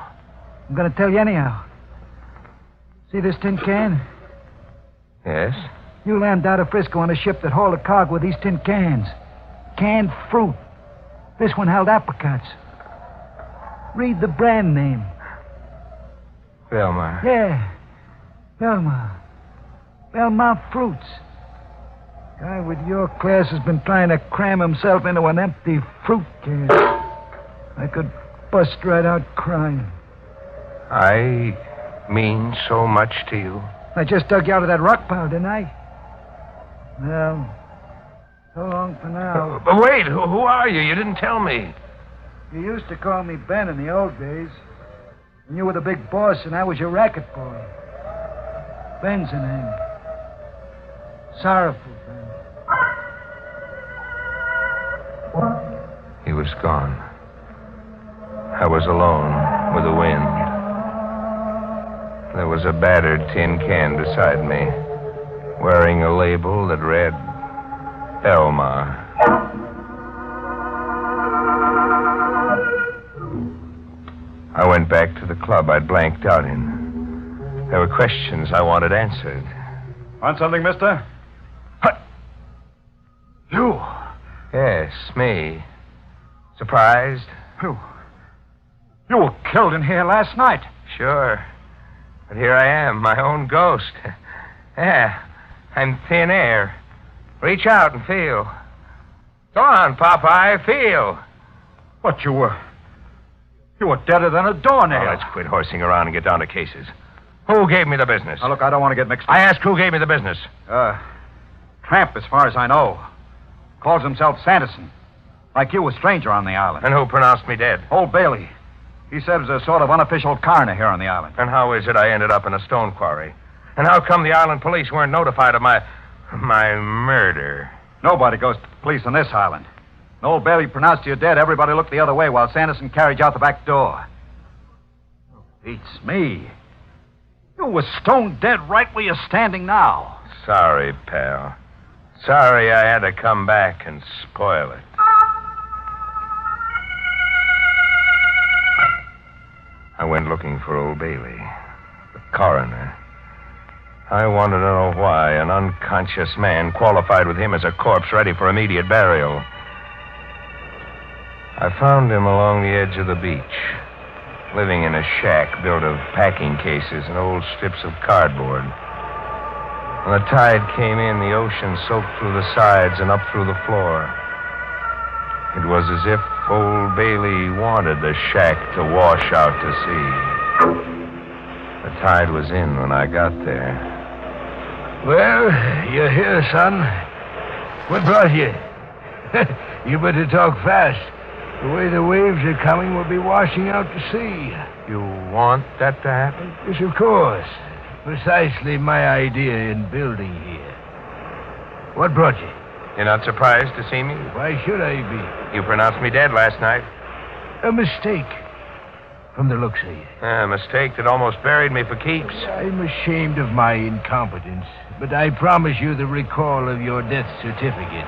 I'm going to tell you anyhow. See this tin can? Yes? You landed out of Frisco on a ship that hauled a cargo with these tin cans. Canned fruit. This one held apricots. Read the brand name. Belmar. Yeah. Belmont. Belmont Fruits. Guy with your class has been trying to cram himself into an empty fruit can. I could bust right out crying. I mean so much to you. I just dug you out of that rock pile, didn't I? Well, so long for now. But wait, who are you? You didn't tell me. You used to call me Ben in the old days. And you were the big boss, and I was your racket boy. Ben's the name. Sorrowful Ben. He was gone. I was alone with the wind. There was a battered tin can beside me, wearing a label that read Belmar. I went back to the club I'd blanked out in. There were questions I wanted answered. Want something, mister? What? You? Yes, me. Surprised? You were killed in here last night. Sure. But here I am, my own ghost. Yeah, I'm thin air. Reach out and feel. Go on, Popeye, feel. What, you were deader than a doornail. Oh, let's quit horsing around and get down to cases. Who gave me the business? Now, look, I don't want to get mixed up. I asked who gave me the business. Tramp, as far as I know. Calls himself Sanderson. Like you, a stranger on the island. And who pronounced me dead? Old Bailey. He said it was a sort of unofficial coroner here on the island. And how is it I ended up in a stone quarry? And how come the island police weren't notified of my murder? Nobody goes to the police on this island. When old Bailey pronounced you dead, everybody looked the other way while Sanderson carried you out the back door. Beats me. You were stone dead right where you're standing now. Sorry, pal. Sorry I had to come back and spoil it. I went looking for old Bailey, the coroner. I wanted to know why an unconscious man qualified with him as a corpse ready for immediate burial. I found him along the edge of the beach, living in a shack built of packing cases and old strips of cardboard. When the tide came in, the ocean soaked through the sides and up through the floor. It was as if old Bailey wanted the shack to wash out to sea. The tide was in when I got there. Well, you're here, son. What brought you? You better talk fast. The way the waves are coming, we'll be washing out to sea. You want that to happen? Yes, of course. Precisely my idea in building here. What brought you? You're not surprised to see me? Why should I be? You pronounced me dead last night. A mistake, from the looks of you. A mistake that almost buried me for keeps. I'm ashamed of my incompetence, but I promise you the recall of your death certificate.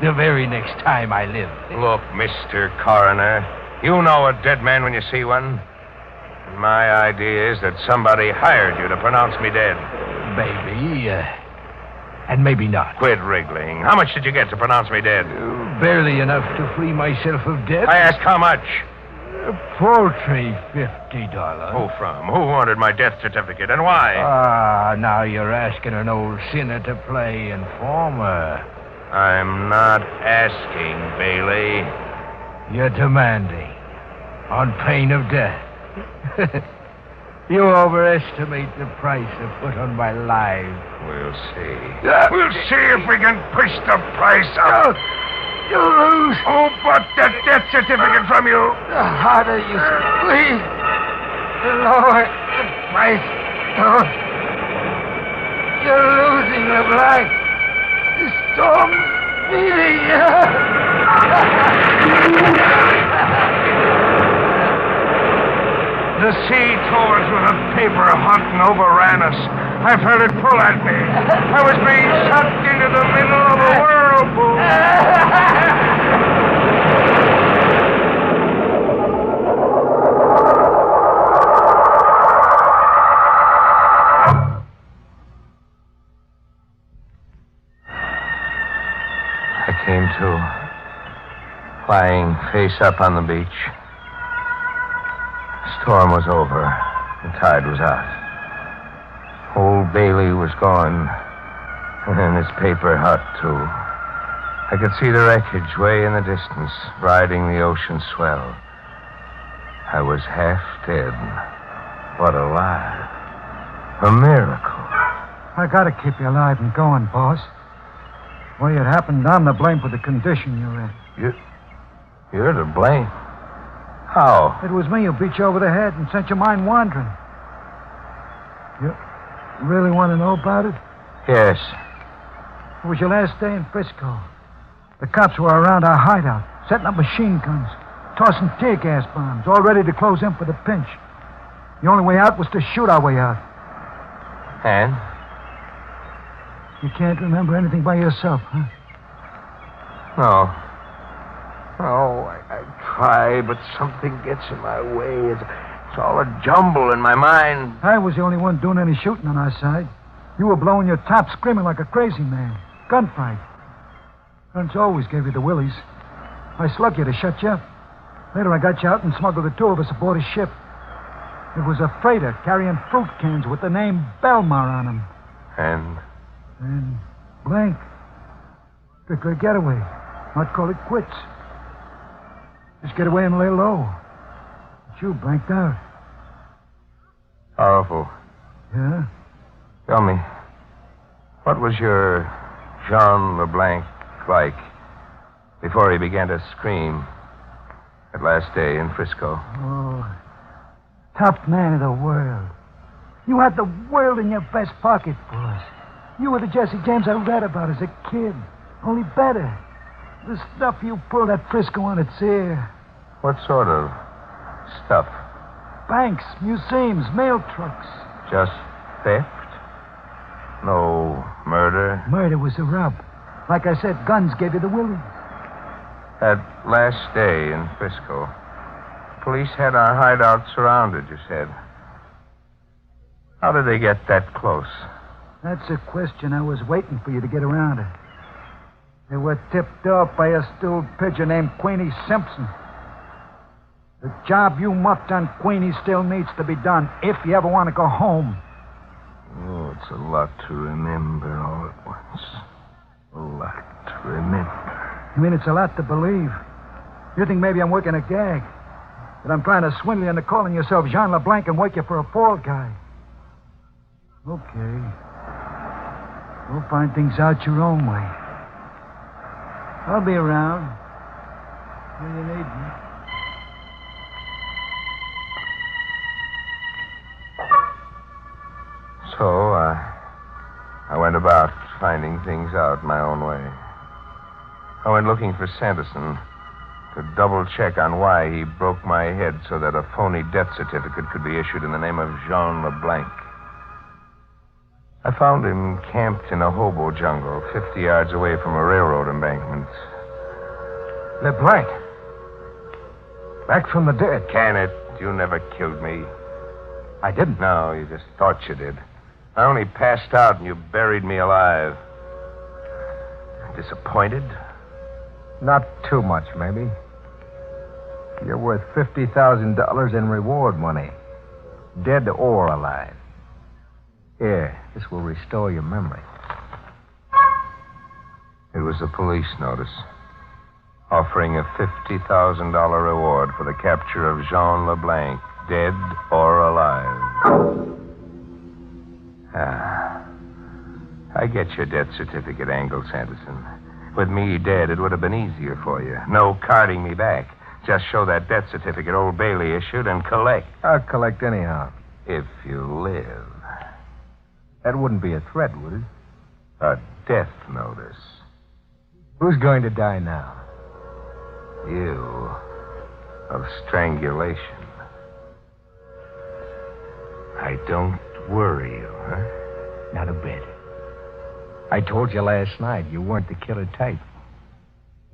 The very next time I live. Look, Mr. Coroner, you know a dead man when you see one. And my idea is that somebody hired you to pronounce me dead. Maybe, and maybe not. Quit wriggling. How much did you get to pronounce me dead? Barely enough to free myself of debt. I asked how much? A paltry $50. Who from? Who wanted my death certificate, and why? Now you're asking an old sinner to play informer. I'm not asking, Bailey. You're demanding. On pain of death. You overestimate the price I put on my life. We'll see. We'll see if we can push the price up. You lose. Who bought that death certificate from you? The harder you squeeze, the lower the price goes. You're losing, LeBlanc. The storm's beating you. The sea tore us with a paper hunt and overran us. I felt it pull at me. I was being sucked into the middle of a whirlpool. I came to, lying face up on the beach. storm was over. The tide was out. Old Bailey was gone. And his paper hut, too. I could see the wreckage way in the distance, riding the ocean swell. I was half dead, but alive. A miracle. I gotta keep you alive and going, boss. Well, it happened. I'm to blame for the condition you're in. You're to blame? How? It was me who beat you over the head and sent your mind wandering. You really want to know about it? Yes. It was your last day in Frisco. The cops were around our hideout, setting up machine guns, tossing tear gas bombs, all ready to close in for the pinch. The only way out was to shoot our way out. And? You can't remember anything by yourself, huh? No. No, I try, but something gets in my way. It's all a jumble in my mind. I was the only one doing any shooting on our side. You were blowing your top, screaming like a crazy man. Gunfight. Guns always gave you the willies. I slugged you to shut you up. Later I got you out and smuggled the two of us aboard a ship. It was a freighter carrying fruit cans with the name Belmar on them. And blank. Strictly getaway. Not call it quits. Just get away and lay low. But you blanked out. Powerful. Yeah? Tell me, what was your Jean LeBlanc like before he began to scream that last day in Frisco? Oh, top man of the world. You had the world in your vest pocket, boss. You were the Jesse James I read about as a kid, only better. The stuff you pulled at Frisco on its ear. What sort of stuff? Banks, museums, mail trucks. Just theft? No murder? Murder was the rub. Like I said, guns gave you the willies. That last day in Frisco, police had our hideout surrounded, you said. How did they get that close? That's a question I was waiting for you to get around to. They were tipped off by a stewed pigeon named Queenie Simpson. The job you muffed on Queenie still needs to be done if you ever want to go home. Oh, it's a lot to remember all at once. A lot to remember. You mean it's a lot to believe? You think maybe I'm working a gag? That I'm trying to swindle you into calling yourself Jean LeBlanc and work you for a fall guy? Okay. We'll find things out your own way. I'll be around when you need me. So, I went about finding things out my own way. I went looking for Sanderson to double-check on why he broke my head so that a phony death certificate could be issued in the name of Jean LeBlanc. I found him camped in a hobo jungle 50 yards away from a railroad embankment. LeBlanc? Back from the dead. Can it? You never killed me. I didn't. No, you just thought you did. I only passed out and you buried me alive. Disappointed? Not too much, maybe. You're worth $50,000 in reward money. Dead or alive. Here, this will restore your memory. It was a police notice offering a $50,000 reward for the capture of Jean LeBlanc, dead or alive. I get your death certificate angle, Sanderson. With me dead, it would have been easier for you. No carting me back. Just show that death certificate old Bailey issued and collect. I'll collect anyhow. If you live. That wouldn't be a threat, would it? A death notice. Who's going to die now? You. Of strangulation. I don't worry you, huh? Not a bit. I told you last night you weren't the killer type.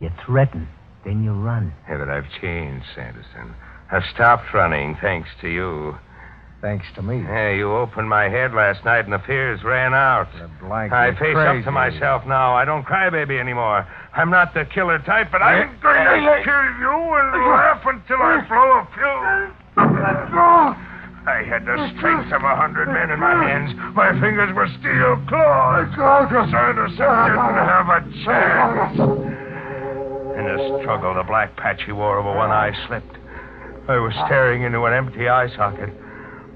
You threaten, then you run. Yeah, but I've changed, Sanderson. I've stopped running, thanks to you. Thanks to me. Yeah, you opened my head last night and the fears ran out. I face crazy. up to myself now. I don't cry baby anymore. I'm not the killer type, but I'm going to kill you and laugh until I blow a fuse. I had the strength of 100 men in my hands. My fingers were steel claws. Sanderson didn't have a chance. In the struggle, the black patch he wore over one eye slipped. I was staring into an empty eye socket,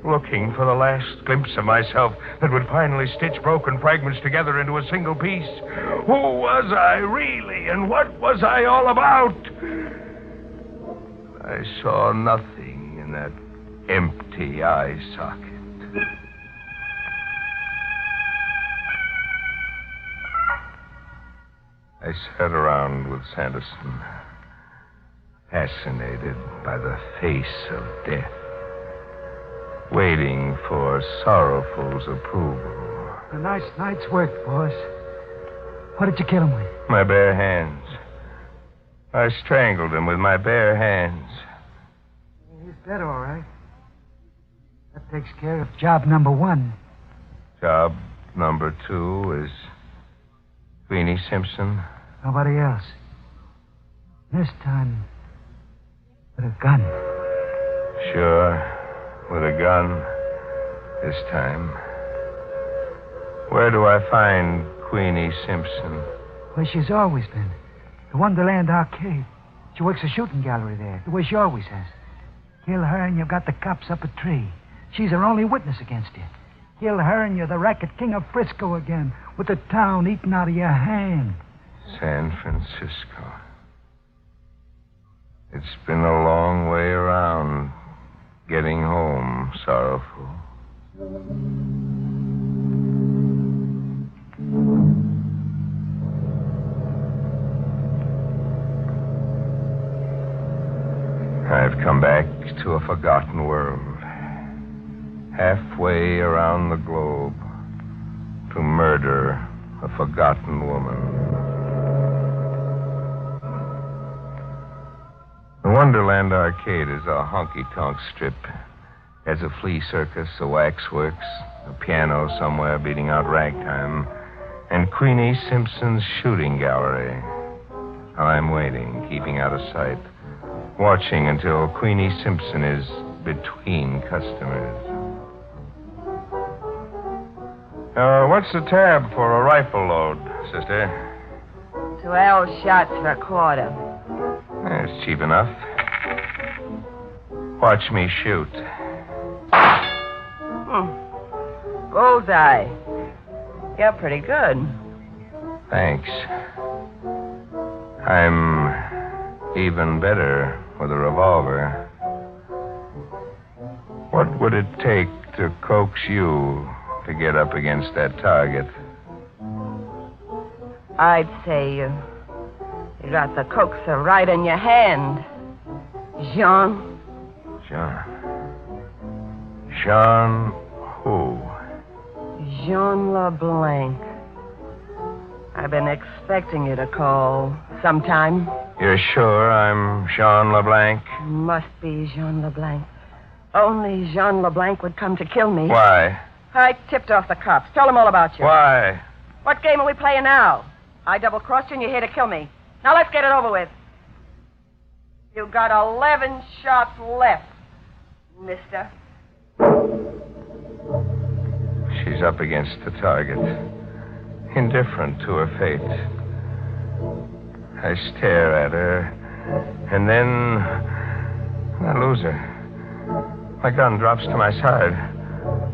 looking for the last glimpse of myself that would finally stitch broken fragments together into a single piece. Who was I really, and what was I all about? I saw nothing in that empty eye socket. I sat around with Sanderson, fascinated by the face of death, waiting for Sorrowful's approval. A nice night's work, boss. What did you kill him with? My bare hands. I strangled him with my bare hands. He's dead, all right. That takes care of job number 1. Job number 2 is Queenie Simpson. Nobody else. This time, with a gun. Sure, with a gun this time. Where do I find Queenie Simpson? Where she's always been. The Wonderland Arcade. She works a shooting gallery there, the way she always has. Kill her and you've got the cops up a tree. She's her only witness against you. Kill her and you're the racket king of Frisco again, with the town eating out of your hand. San Francisco. It's been a long way around getting home, Sorrowful. I've come back to a forgotten world, halfway around the globe, to murder a forgotten woman. The Wonderland Arcade is a honky-tonk strip. Has a flea circus, a waxworks, a piano somewhere beating out ragtime, and Queenie Simpson's shooting gallery. I'm waiting, keeping out of sight, watching until Queenie Simpson is between customers. What's the tab for a rifle load, sister? 12 shots for a quarter. It's cheap enough. Watch me shoot. Bullseye. You're pretty good. Thanks. I'm even better with a revolver. What would it take to coax you to get up against that target? I'd say you got the coaxer right in your hand. Jean. Jean who? Jean LeBlanc. I've been expecting you to call sometime. You're sure I'm Jean LeBlanc? Must be Jean LeBlanc. Only Jean LeBlanc would come to kill me. Why? I tipped off the cops. Tell them all about you. Why? What game are we playing now? I double-crossed you and you're here to kill me. Now let's get it over with. You've got 11 shots left, mister. She's up against the target, indifferent to her fate. I stare at her, and then I lose her. My gun drops to my side.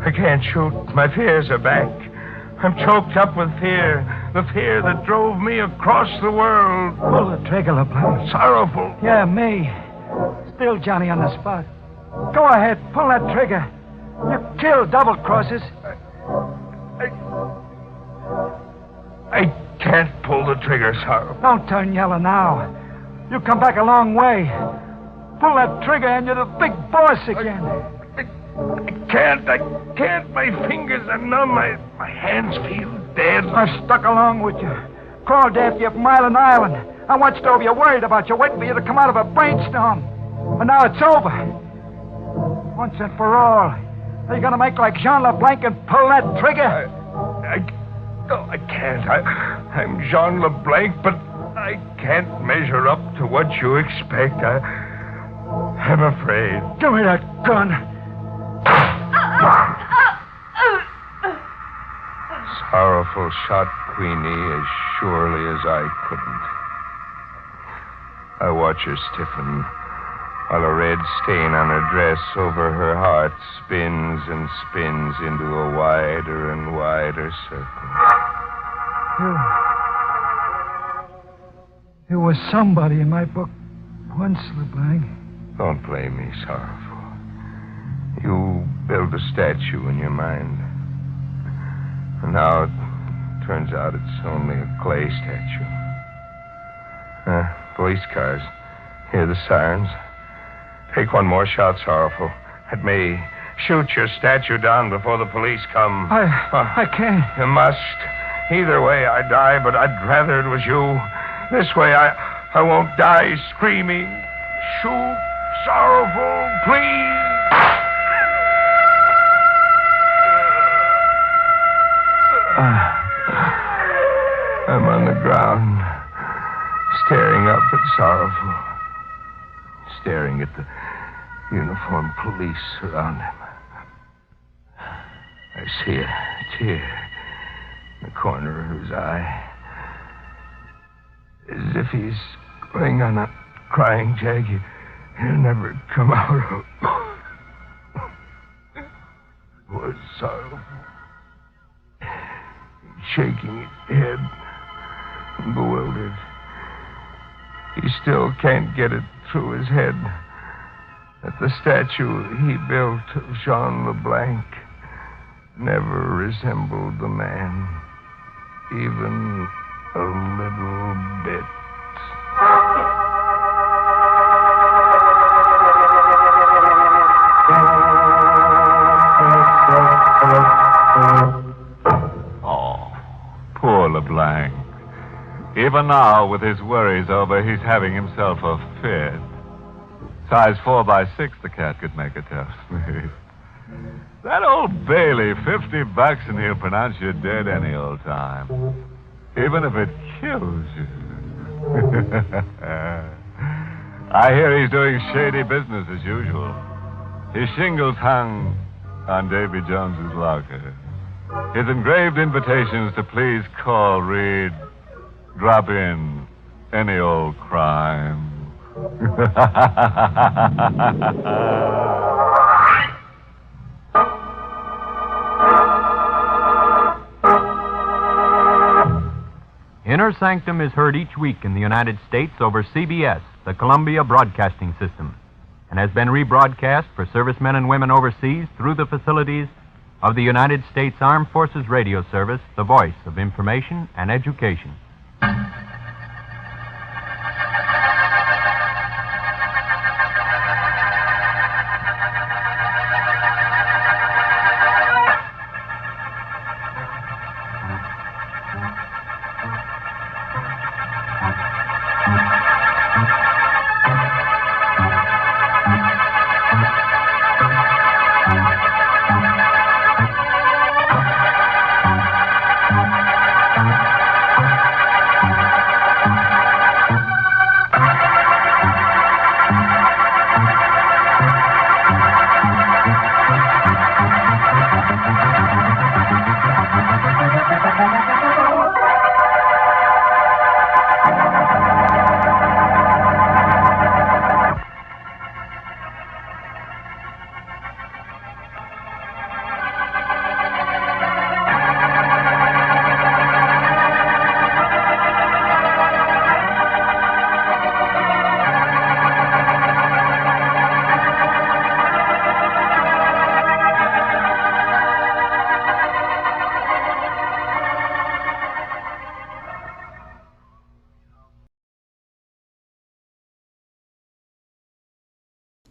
I can't shoot. My fears are back. I'm choked up with fear. The fear that drove me across the world. Pull the trigger, LeBlanc. Sorrowful. Yeah, me. Still Johnny on the spot. Go ahead, pull that trigger. You killed double-crosses. I can't pull the trigger, Sorrowful. Don't turn yellow now. You come back a long way. Pull that trigger and you're the big boss again. I can't. My fingers are numb. My hands feel dead. I stuck along with you. Crawled after you from Island Island. I watched over you, worried about you, waiting for you to come out of a brainstorm. But now it's over. Once and for all. Are you going to make like Jean LeBlanc and pull that trigger? I can't. I'm Jean LeBlanc, but I can't measure up to what you expect. I'm afraid. Give me that gun. Sorrowful shot Queenie as surely as I couldn't. I watch her stiffen while a red stain on her dress over her heart spins and spins into a wider and wider circle. You was somebody in my book once, LeBlanc. Don't blame me, Sorrowful. You built a statue in your mind. And now it turns out it's only a clay statue. Police cars. Hear the sirens? Take one more shot, Sorrowful. Let me shoot your statue down before the police come. I can't. You must. Either way, I die, but I'd rather it was you. This way, I won't die screaming. Shoot, Sorrowful, please. I'm on the ground, staring up at Sorrowful, staring at the uniformed police around him. I see a tear in the corner of his eye, as if he's going on a crying jag he'll never come out of. Poor Sorrowful, shaking his head, bewildered. He still can't get it through his head that the statue he built of Jean LeBlanc never resembled the man, even a little bit. Oh, poor LeBlanc. Even now, with his worries over, he's having himself a fit. Size 4x6, the cat could make a tough sleep. That old Bailey, $50 and he'll pronounce you dead any old time. Even if it kills you. I hear he's doing shady business as usual. His shingles hung on Davy Jones's locker. His engraved invitations to please call read, drop in any old crime. Inner Sanctum is heard each week in the United States over CBS, the Columbia Broadcasting System, and has been rebroadcast for servicemen and women overseas through the facilities of the United States Armed Forces Radio Service, the voice of information and education.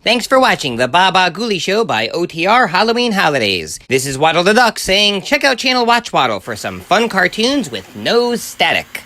Thanks for watching the Baba Ghoulie Show by OTR Halloween Holidays. This is Waddle the Duck saying check out Channel Watchwaddle for some fun cartoons with no static.